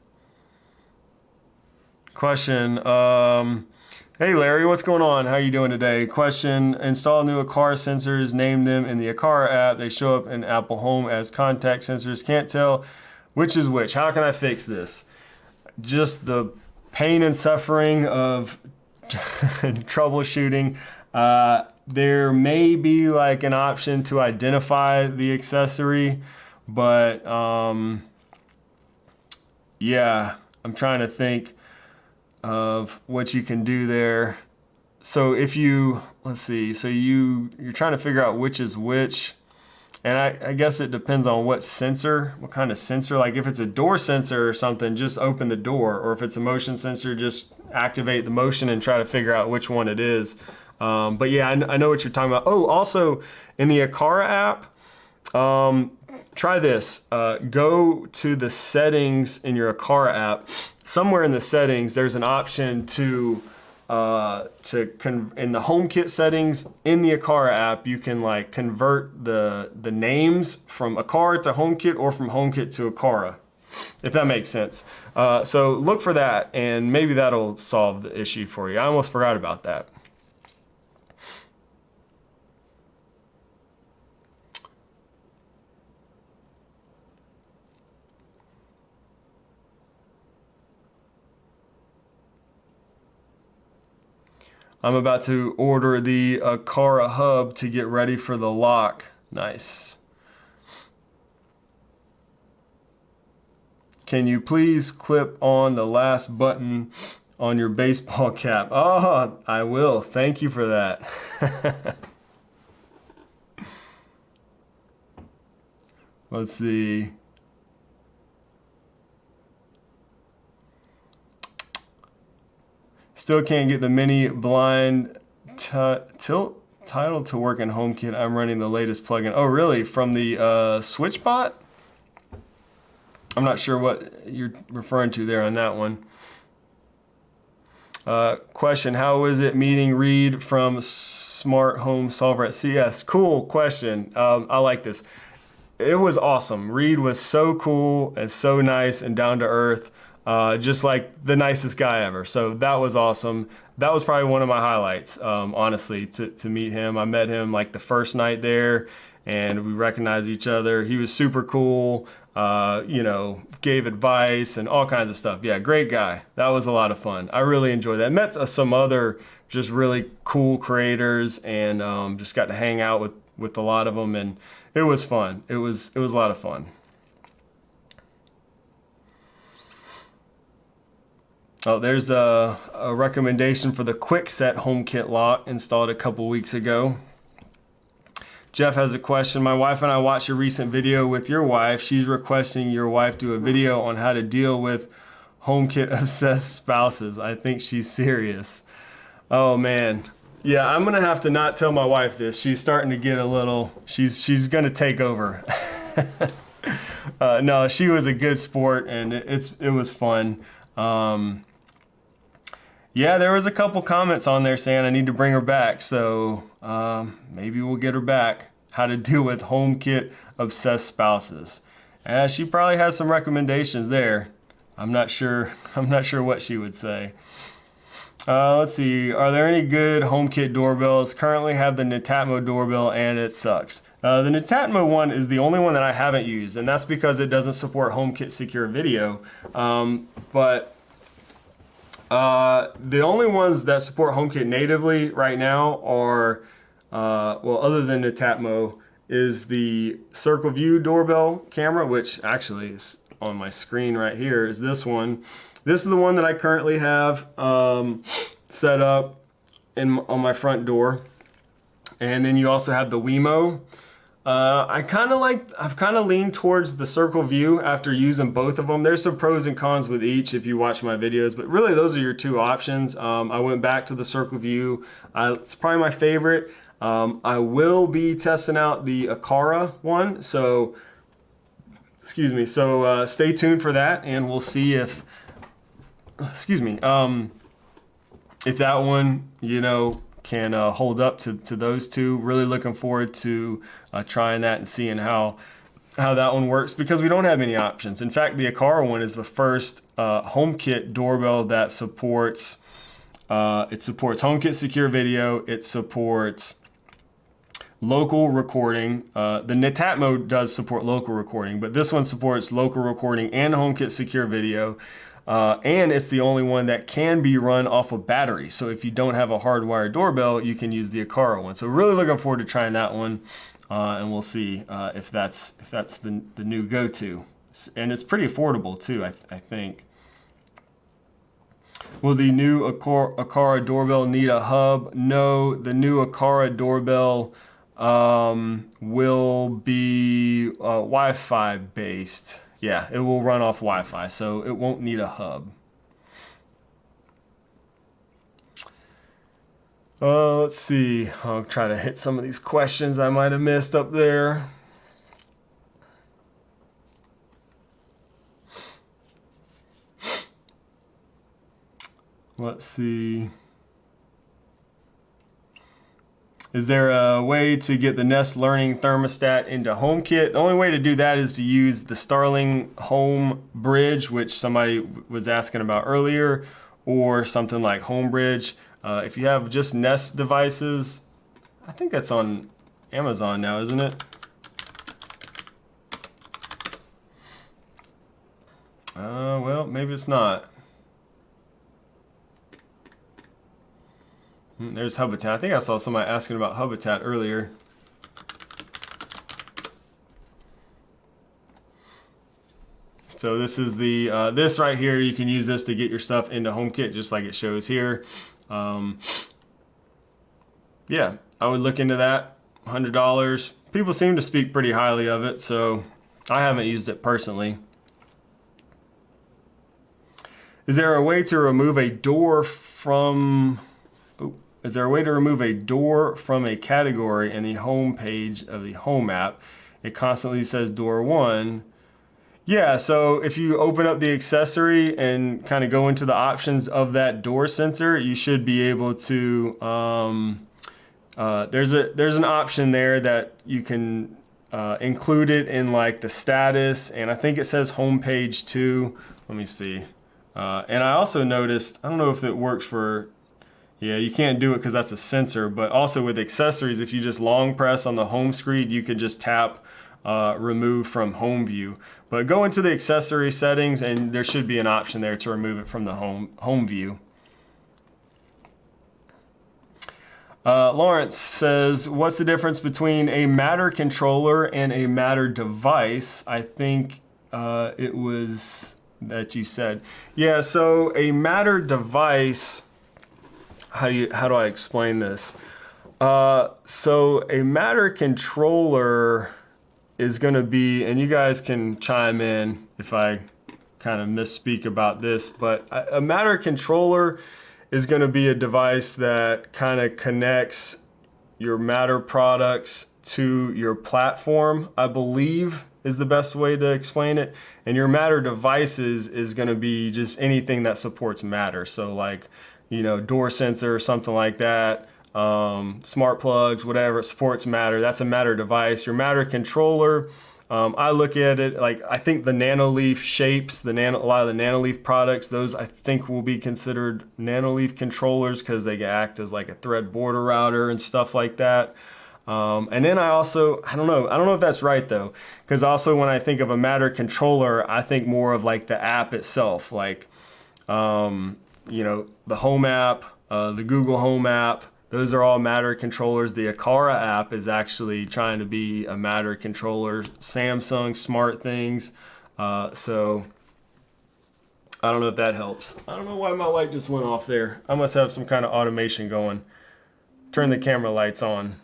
S1: Question, hey Larry, what's going on? How you doing today? Question, install new Aqara sensors, name them in the Aqara app. They show up in Apple Home as contact sensors. Can't tell which is which. How can I fix this? Just the pain and suffering of troubleshooting. There may be like an option to identify the accessory, but yeah, I'm trying to think of what you can do there. So if you, let's see, so you're trying to figure out which is which. And I guess it depends on what sensor, what kind of sensor. Like if it's a door sensor or something, just open the door. Or if it's a motion sensor, just activate the motion and try to figure out which one it is. But yeah, I know what you're talking about. Oh, also in the Aqara app, try this. Go to the settings in your Aqara app. Somewhere in the settings, there's an option to in the HomeKit settings in the Aqara app, you can like convert the names from Aqara to HomeKit or from HomeKit to Aqara, if that makes sense. So look for that, and maybe that'll solve the issue for you. I almost forgot about that. I'm about to order the Aqara hub to get ready for the lock. Nice. Can you please clip on the last button on your baseball cap. Oh, I will. Thank you for that. Let's see. Still can't get the mini blind tilt title to work in HomeKit. I'm running the latest plugin. Oh, really? From the SwitchBot? I'm not sure what you're referring to there on that one. Question, how is it meeting Reed from Smart Home Solver at CS? Cool question. I like this. It was awesome. Reed was so cool and so nice and down to earth. Just like the nicest guy ever. So that was awesome. That was probably one of my highlights, honestly, to meet him. I met him like the first night there and we recognized each other. He was super cool, you know, gave advice and all kinds of stuff. Yeah, great guy. That was a lot of fun. I really enjoyed that. Met some other just really cool creators and just got to hang out with a lot of them, and it was fun. It was a lot of fun. Oh, there's a recommendation for the Quick Set HomeKit lock installed a couple weeks ago. Jeff has a question. My wife and I watched a recent video with your wife. She's requesting your wife do a video on how to deal with HomeKit obsessed spouses. I think she's serious. Oh man. Yeah, I'm gonna have to not tell my wife this. She's starting to get a little, she's gonna take over. No, she was a good sport and it was fun. Yeah, there was a couple comments on there saying I need to bring her back, so maybe we'll get her back. How to deal with HomeKit obsessed spouses. She probably has some recommendations there. I'm not sure what she would say. Let's see. Are there any good HomeKit doorbells? Currently have the Netatmo doorbell and it sucks. The Netatmo one is the only one that I haven't used, and that's because it doesn't support HomeKit Secure Video. But the only ones that support HomeKit natively right now are, well, other than Netatmo, is the Circle View doorbell camera, which actually is on my screen right here, is this one. This is the one that I currently have set up on my front door. And then you also have the Wemo. I've kind of leaned towards the Circle View after using both of them. There's some pros and cons with each if you watch my videos, but really those are your two options. I went back to the Circle View. It's probably my favorite. I will be testing out the Aqara one, so excuse me. So stay tuned for that, and we'll see if, excuse me, if that one, you know, can hold up to those two. Really looking forward to trying that and seeing how that one works, because we don't have any options. In fact, the Aqara one is the first HomeKit doorbell that supports HomeKit Secure Video. It supports local recording. The Netatmo does support local recording, but this one supports local recording and HomeKit Secure Video. And it's the only one that can be run off of battery. So if you don't have a hardwired doorbell, you can use the Aqara one. So really looking forward to trying that one, and we'll see if that's the new go-to. And it's pretty affordable too, I think. Will the new Aqara doorbell need a hub? No, the new Aqara doorbell will be Wi-Fi based. Yeah, it will run off Wi-Fi, so it won't need a hub. Let's see. I'll try to hit some of these questions I might have missed up there. Let's see. Is there a way to get the Nest Learning thermostat into HomeKit? The only way to do that is to use the Starling HomeBridge, which somebody was asking about earlier, or something like HomeBridge. If you have just Nest devices, I think that's on Amazon now, isn't it? Well, maybe it's not. There's Habitat. I think I saw somebody asking about Habitat earlier. So this is the, this right here, you can use this to get your stuff into HomeKit just like it shows here. Yeah, I would look into that, $100. People seem to speak pretty highly of it, so I haven't used it personally. Is there a way to remove a door from, is there a way to remove a door from a category in the home page of the Home app? It constantly says door 1. Yeah, so if you open up the accessory and kind of go into the options of that door sensor, you should be able to, there's an option there that you can include it in like the status, and I think it says home page too. Let me see. And I also noticed, I don't know if it works for, yeah, you can't do it because that's a sensor, but also with accessories, if you just long press on the home screen, you can just tap remove from home view. But go into the accessory settings and there should be an option there to remove it from the home view. Lawrence says, what's the difference between a Matter controller and a Matter device? I think it was that you said. Yeah, so a Matter device, how do I explain this? So a Matter controller is going to be, and you guys can chime in if I kind of misspeak about this, but a Matter controller is going to be a device that kind of connects your Matter products to your platform, I believe is the best way to explain it. And your Matter devices is going to be just anything that supports Matter. So like, you know, door sensor or something like that, smart plugs, whatever, it supports Matter. That's a Matter device. Your Matter controller, I look at it like, I think the Nanoleaf shapes, a lot of the Nanoleaf products, those I think will be considered Nanoleaf controllers because they act as like a thread border router and stuff like that. And then I don't know if that's right though, because also when I think of a Matter controller, I think more of like the app itself, like, you know, the Home app, the Google Home app, those are all Matter controllers. The Aqara app is actually trying to be a Matter controller. Samsung Smart Things. So I don't know if that helps. I don't know why my light just went off there. I must have some kind of automation going. Turn the camera lights on.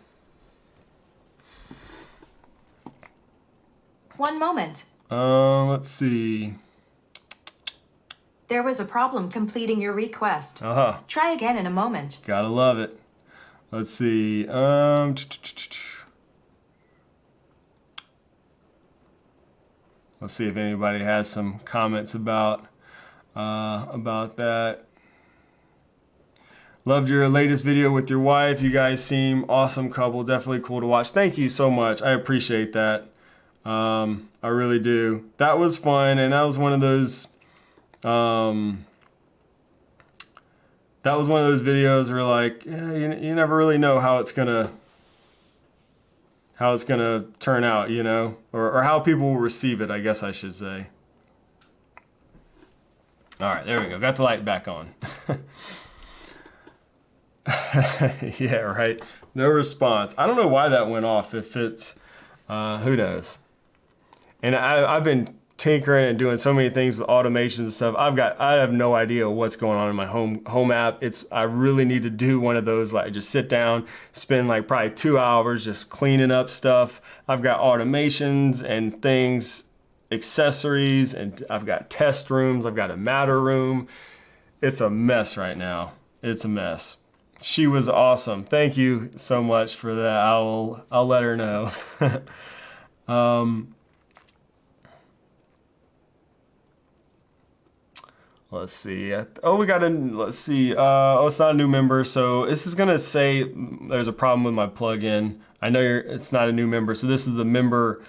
S2: One moment.
S1: Let's see.
S2: There was a problem completing your request. Try again in a moment.
S1: Gotta love it. Let's see. Let's see if anybody has some comments about that. Loved your latest video with your wife. You guys seem awesome couple. Definitely cool to watch. Thank you so much. I appreciate that. I really do. That was fun, and that was one of those. That was one of those videos where like, yeah, you never really know how it's gonna turn out, you know, or how people will receive it, I guess I should say. All right, there we go. Got the light back on. Yeah, right. No response. I don't know why that went off. If it's, who knows? And I've been tinkering and doing so many things with automations and stuff. I have no idea what's going on in my home app. I really need to do one of those, like just sit down, spend like probably 2 hours just cleaning up stuff. I've got automations and things, accessories, and I've got test rooms. I've got a Matter room. It's a mess right now. It's a mess. She was awesome. Thank you so much for that. I'll let her know. Let's see. Let's see. Oh, it's not a new member. So this is going to say there's a problem with my plugin. I know it's not a new member. So this is the member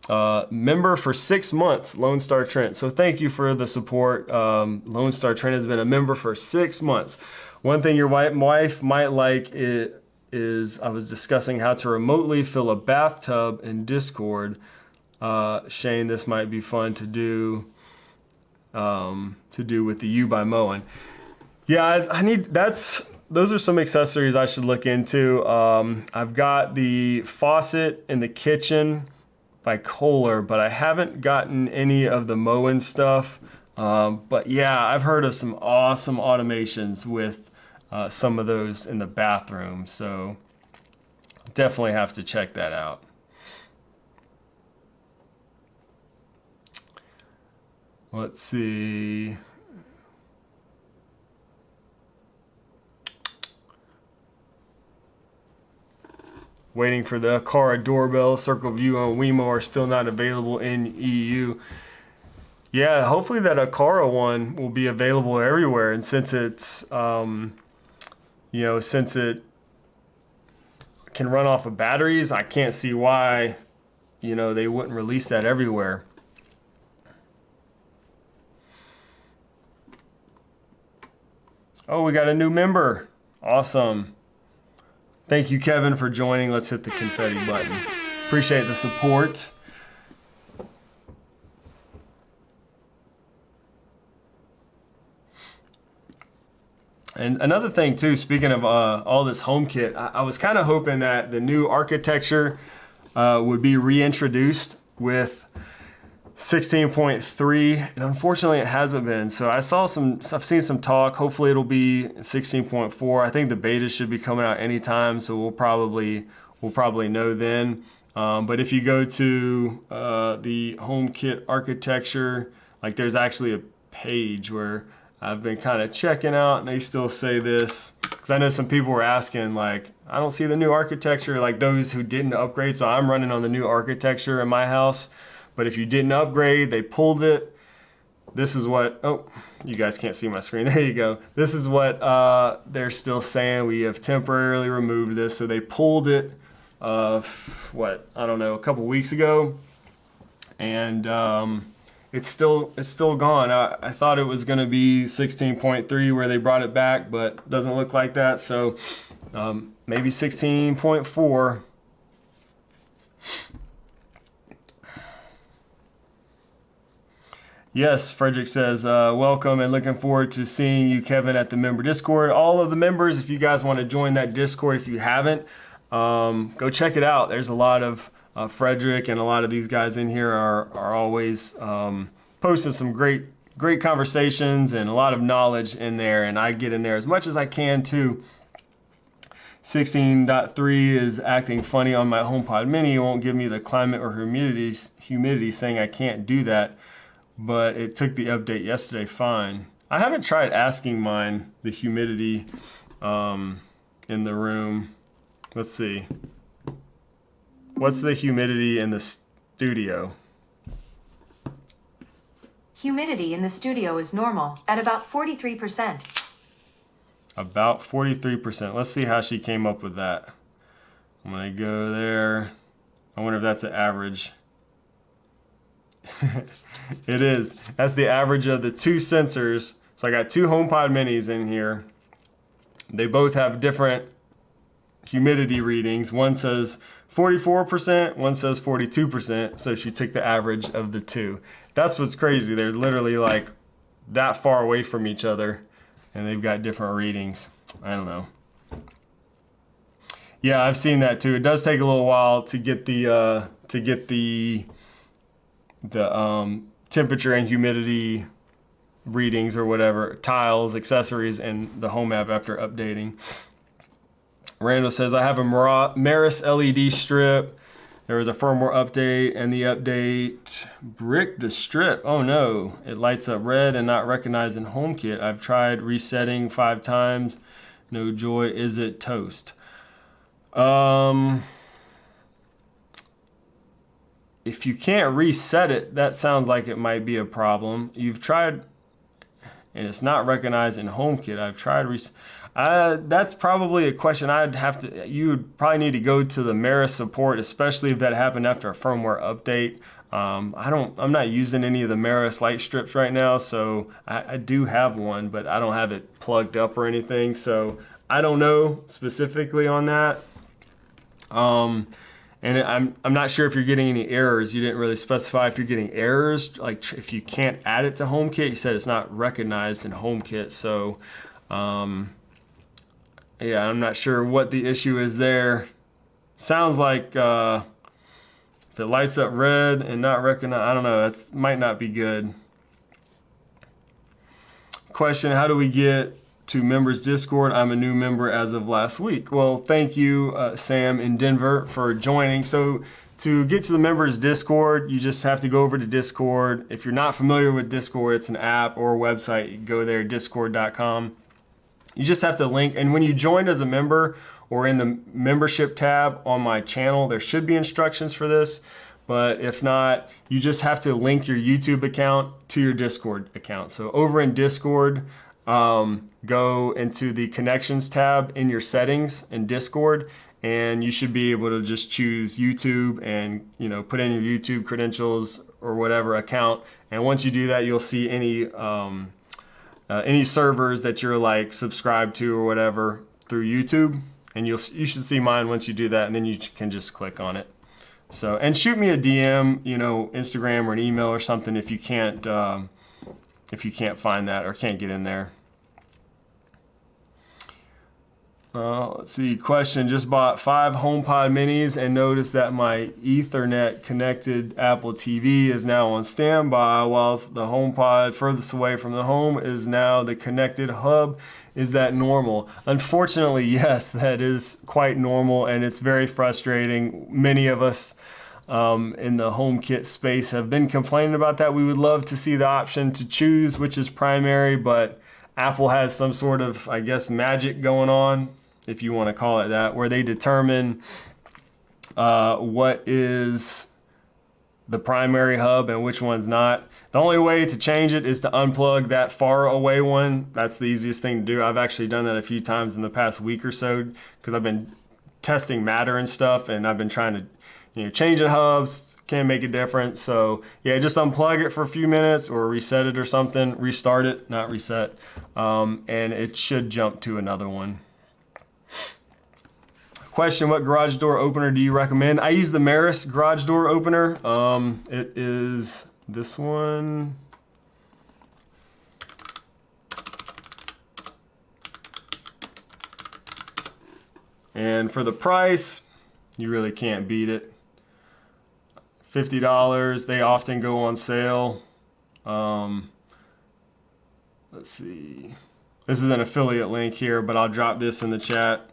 S1: for 6 months, Lone Star Trent. So thank you for the support. Lone Star Trent has been a member for 6 months. One thing your wife might like is I was discussing how to remotely fill a bathtub in Discord. Shane, this might be fun to do. With the U by Moen. Yeah, those are some accessories I should look into. I've got the faucet in the kitchen by Kohler, but I haven't gotten any of the Moen stuff. But yeah, I've heard of some awesome automations with some of those in the bathroom. So definitely have to check that out. Let's see. Waiting for the Aqara doorbell. Circle View on Wemo are still not available in EU. Yeah, hopefully that Aqara one will be available everywhere. And since it's, since it can run off of batteries, I can't see why, they wouldn't release that everywhere. Oh, we got a new member. Awesome. Thank you, Kevin, for joining. Let's hit the confetti button. Appreciate the support. And another thing too, speaking of all this HomeKit, I was kind of hoping that the new architecture would be reintroduced with 16.3, and unfortunately it hasn't been. So I've seen some talk. Hopefully it'll be 16.4. I think the beta should be coming out anytime, so we'll probably know then. But if you go to the HomeKit architecture, like there's actually a page where I've been kind of checking out, and they still say this, because I know some people were asking, like, I don't see the new architecture, like those who didn't upgrade. So I'm running on the new architecture in my house. But if you didn't upgrade, they pulled it. This is what, oh, you guys can't see my screen. There you go. This is what they're still saying. We have temporarily removed this. So they pulled it, a couple weeks ago. And it's still gone. I thought it was going to be 16.3 where they brought it back, but it doesn't look like that. So maybe 16.4. Yes, Frederick says, welcome and looking forward to seeing you, Kevin, at the member Discord. All of the members, if you guys want to join that Discord, if you haven't, go check it out. There's a lot of Frederick and a lot of these guys in here are always posting some great conversations and a lot of knowledge in there, and I get in there as much as I can too. 16.3 is acting funny on my HomePod Mini. It won't give me the climate or humidity saying I can't do that. But it took the update yesterday fine. I haven't tried asking mine the humidity in the room. Let's see. What's the humidity in the studio?
S2: Humidity in the studio is normal at about 43%.
S1: About 43%. Let's see how she came up with that. I'm gonna go there. I wonder if that's an average. It is. That's the average of the two sensors. So I got two HomePod minis in here. They both have different humidity readings. One says 44%, one says 42%. So she took the average of the two. That's what's crazy. They're literally like that far away from each other, and they've got different readings. I don't know. Yeah, I've seen that too. It does take a little while to get the temperature and humidity readings or whatever, tiles, accessories, and the home app after updating. Randall says, I have a Maris LED strip. There was a firmware update, and the update bricked the strip. Oh no, it lights up red and not recognized in HomeKit. I've tried resetting 5 times. No joy. Is it toast? If you can't reset it, that sounds like it might be a problem. You've tried, and it's not recognized in HomeKit. I've tried that's probably a question you would probably need to go to the Maris support, especially if that happened after a firmware update. I'm not using any of the Maris light strips right now, so I do have one, but I don't have it plugged up or anything. So I don't know specifically on that. And I'm not sure if you're getting any errors. You didn't really specify if you're getting errors, like if you can't add it to HomeKit. You said it's not recognized in HomeKit. So, yeah, I'm not sure what the issue is there. Sounds like If it lights up red and not recognize, I don't know, that might not be good. Question, how do we get to members Discord? I'm a new member as of last week. Well, thank you, Sam in Denver, for joining. So to get to the members Discord, you just have to go over to Discord. If you're not familiar with Discord, it's an app or a website. You can go there, discord.com. You just have to link, and when you join as a member or in the membership tab on my channel, there should be instructions for this. But if not, you just have to link your YouTube account to your Discord account. So over in Discord, go into the connections tab in your settings in Discord, and you should be able to just choose YouTube and put in your YouTube credentials or whatever account. And once you do that, you'll see any servers that you're like subscribed to or whatever through YouTube, and you should see mine once you do that, and then you can just click on it. So, and shoot me a DM, Instagram or an email or something if you can't find that or can't get in there. Let's see, question, just bought 5 HomePod minis and noticed that my Ethernet connected Apple TV is now on standby whilst the HomePod furthest away from the home is now the connected hub. Is that normal? Unfortunately, yes, that is quite normal, and it's very frustrating. Many of us in the HomeKit space have been complaining about that. We would love to see the option to choose which is primary, but Apple has some sort of, I guess, magic going on, if you want to call it that, where they determine what is the primary hub and which one's not. The only way to change it is to unplug that far away one. That's the easiest thing to do. I've actually done that a few times in the past week or so because I've been testing Matter and stuff, and I've been trying to changing hubs can make a difference. So yeah, just unplug it for a few minutes or reset it or something, restart it, not reset, and it should jump to another one. Question, what garage door opener do you recommend? I use the Maris garage door opener. It is this one. And for the price, you really can't beat it. $50, they often go on sale. Let's see. This is an affiliate link here, but I'll drop this in the chat.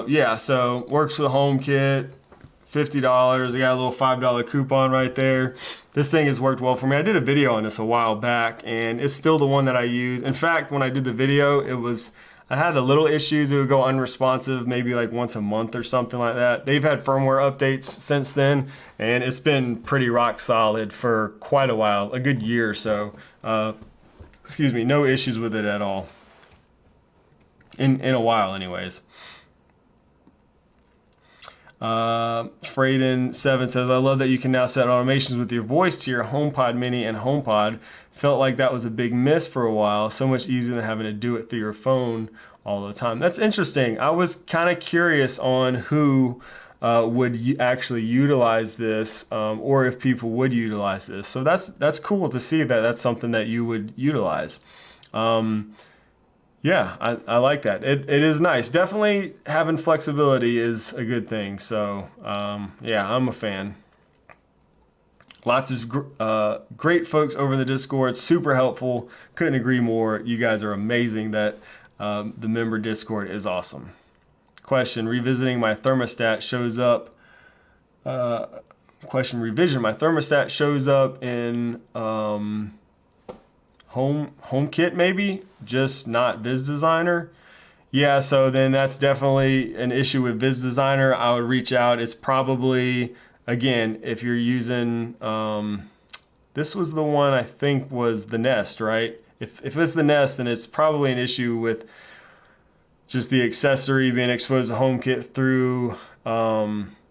S1: Yeah, so works with HomeKit, $50. I got a little $5 coupon right there. This thing has worked well for me. I did a video on this a while back, and it's still the one that I use. In fact, when I did the video, I had a little issues. It would go unresponsive maybe like once a month or something like that. They've had firmware updates since then, and it's been pretty rock solid for quite a while, a good year or so. Excuse me, no issues with it at all. In a while anyways. Frayden7 says, I love that you can now set automations with your voice to your HomePod mini and HomePod. Felt like that was a big miss for a while. So much easier than having to do it through your phone all the time. That's interesting. I was kind of curious on who would actually utilize this, or if people would utilize this. So that's cool to see that that's something that you would utilize. Yeah, I like that. It is nice. Definitely having flexibility is a good thing. So yeah, I'm a fan. Lots of great folks over the Discord. Super helpful. Couldn't agree more. You guys are amazing. That the member Discord is awesome. Question, revisiting my thermostat shows up. Question, revision. My thermostat shows up in HomeKit maybe, just not Viz Designer. Yeah, so then that's definitely an issue with Viz Designer. I would reach out. It's probably, again, if you're using, this was the one I think was the Nest, right? If it's the Nest, then it's probably an issue with just the accessory being exposed to HomeKit through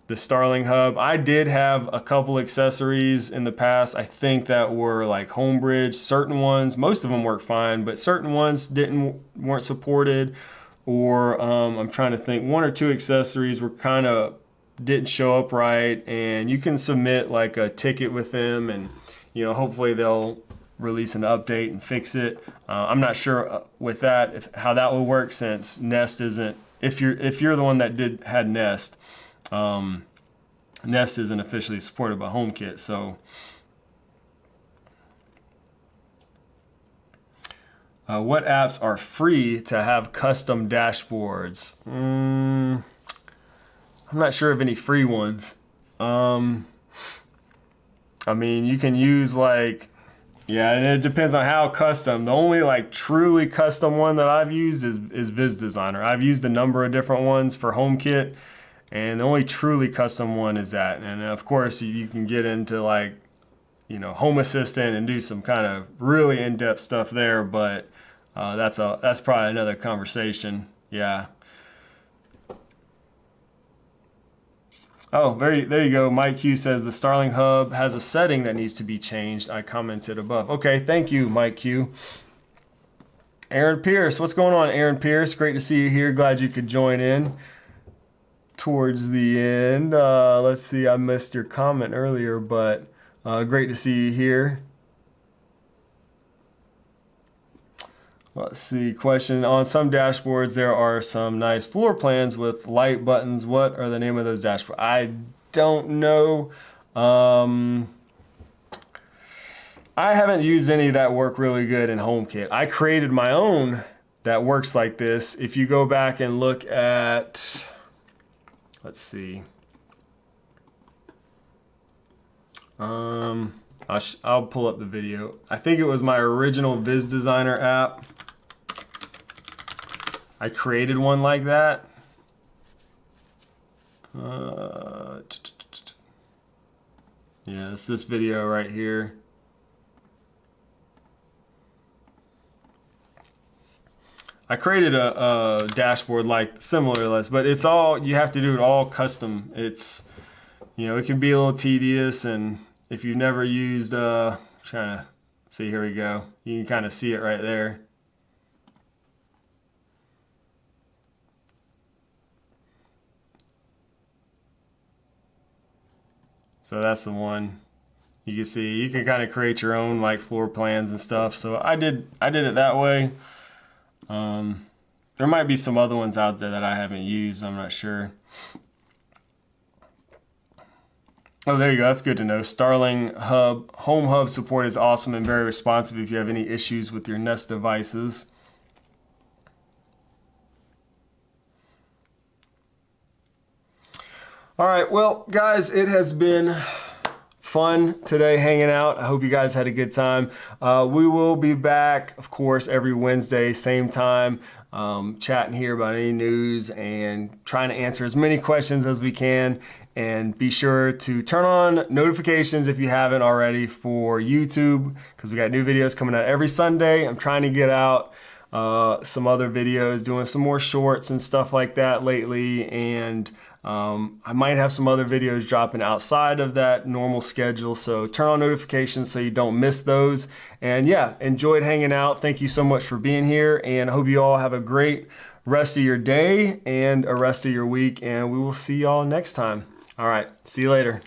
S1: the Starling hub. I did have a couple accessories in the past, I think, that were like HomeBridge. Certain ones, most of them worked fine, but certain ones weren't supported. Or I'm trying to think, 1 or 2 accessories were kind of didn't show up right, and you can submit like a ticket with them, and hopefully they'll release an update and fix it. I'm not sure with that how that will work, since Nest isn't if you're the one that had Nest. Nest isn't officially supported by HomeKit, so what apps are free to have custom dashboards? I'm not sure of any free ones. I mean, you can use like, yeah, and it depends on how custom. The only like truly custom one that I've used is Viz Designer. I've used a number of different ones for HomeKit, and the only truly custom one is that. And of course, you can get into like, you know, Home Assistant and do some kind of really in-depth stuff there, but that's probably another conversation. Yeah. Oh, there you go. Mike Q says the Starling hub has a setting that needs to be changed. I commented above. Okay, thank you, Mike Q. Aaron Pierce, what's going on, Aaron Pierce? Great to see you here. Glad you could join in towards the end. Let's see, I missed your comment earlier, but great to see you here. Let's see, question. On some dashboards, there are some nice floor plans with light buttons. What are the name of those dashboards? I don't know. I haven't used any that work really good in HomeKit. I created my own that works like this. If you go back and look at, let's see. I'll pull up the video. I think it was my original Viz Designer app. I created one like that. Yeah, it's this video right here. I created a dashboard like similar to this, but it's all, you have to do it all custom. It's, you know, it can be a little tedious, and if you've never used, trying to see, here we go. You can kind of see it right there. So that's the one. You can see, you can kind of create your own like floor plans and stuff. So I did it that way. There might be some other ones out there that I haven't used. I'm not sure. Oh, there you go. That's good to know. Starling Home Hub support is awesome and very responsive if you have any issues with your Nest devices. All right, well, guys, it has been fun today hanging out. I hope you guys had a good time. We will be back, of course, every Wednesday, same time, chatting here about any news and trying to answer as many questions as we can. And be sure to turn on notifications if you haven't already for YouTube, because we got new videos coming out every Sunday. I'm trying to get out some other videos, doing some more shorts and stuff like that lately. And I might have some other videos dropping outside of that normal schedule, so turn on notifications so you don't miss those. And yeah, enjoyed hanging out. Thank you so much for being here, and I hope you all have a great rest of your day and a rest of your week, and we will see y'all next time. All right, see you later.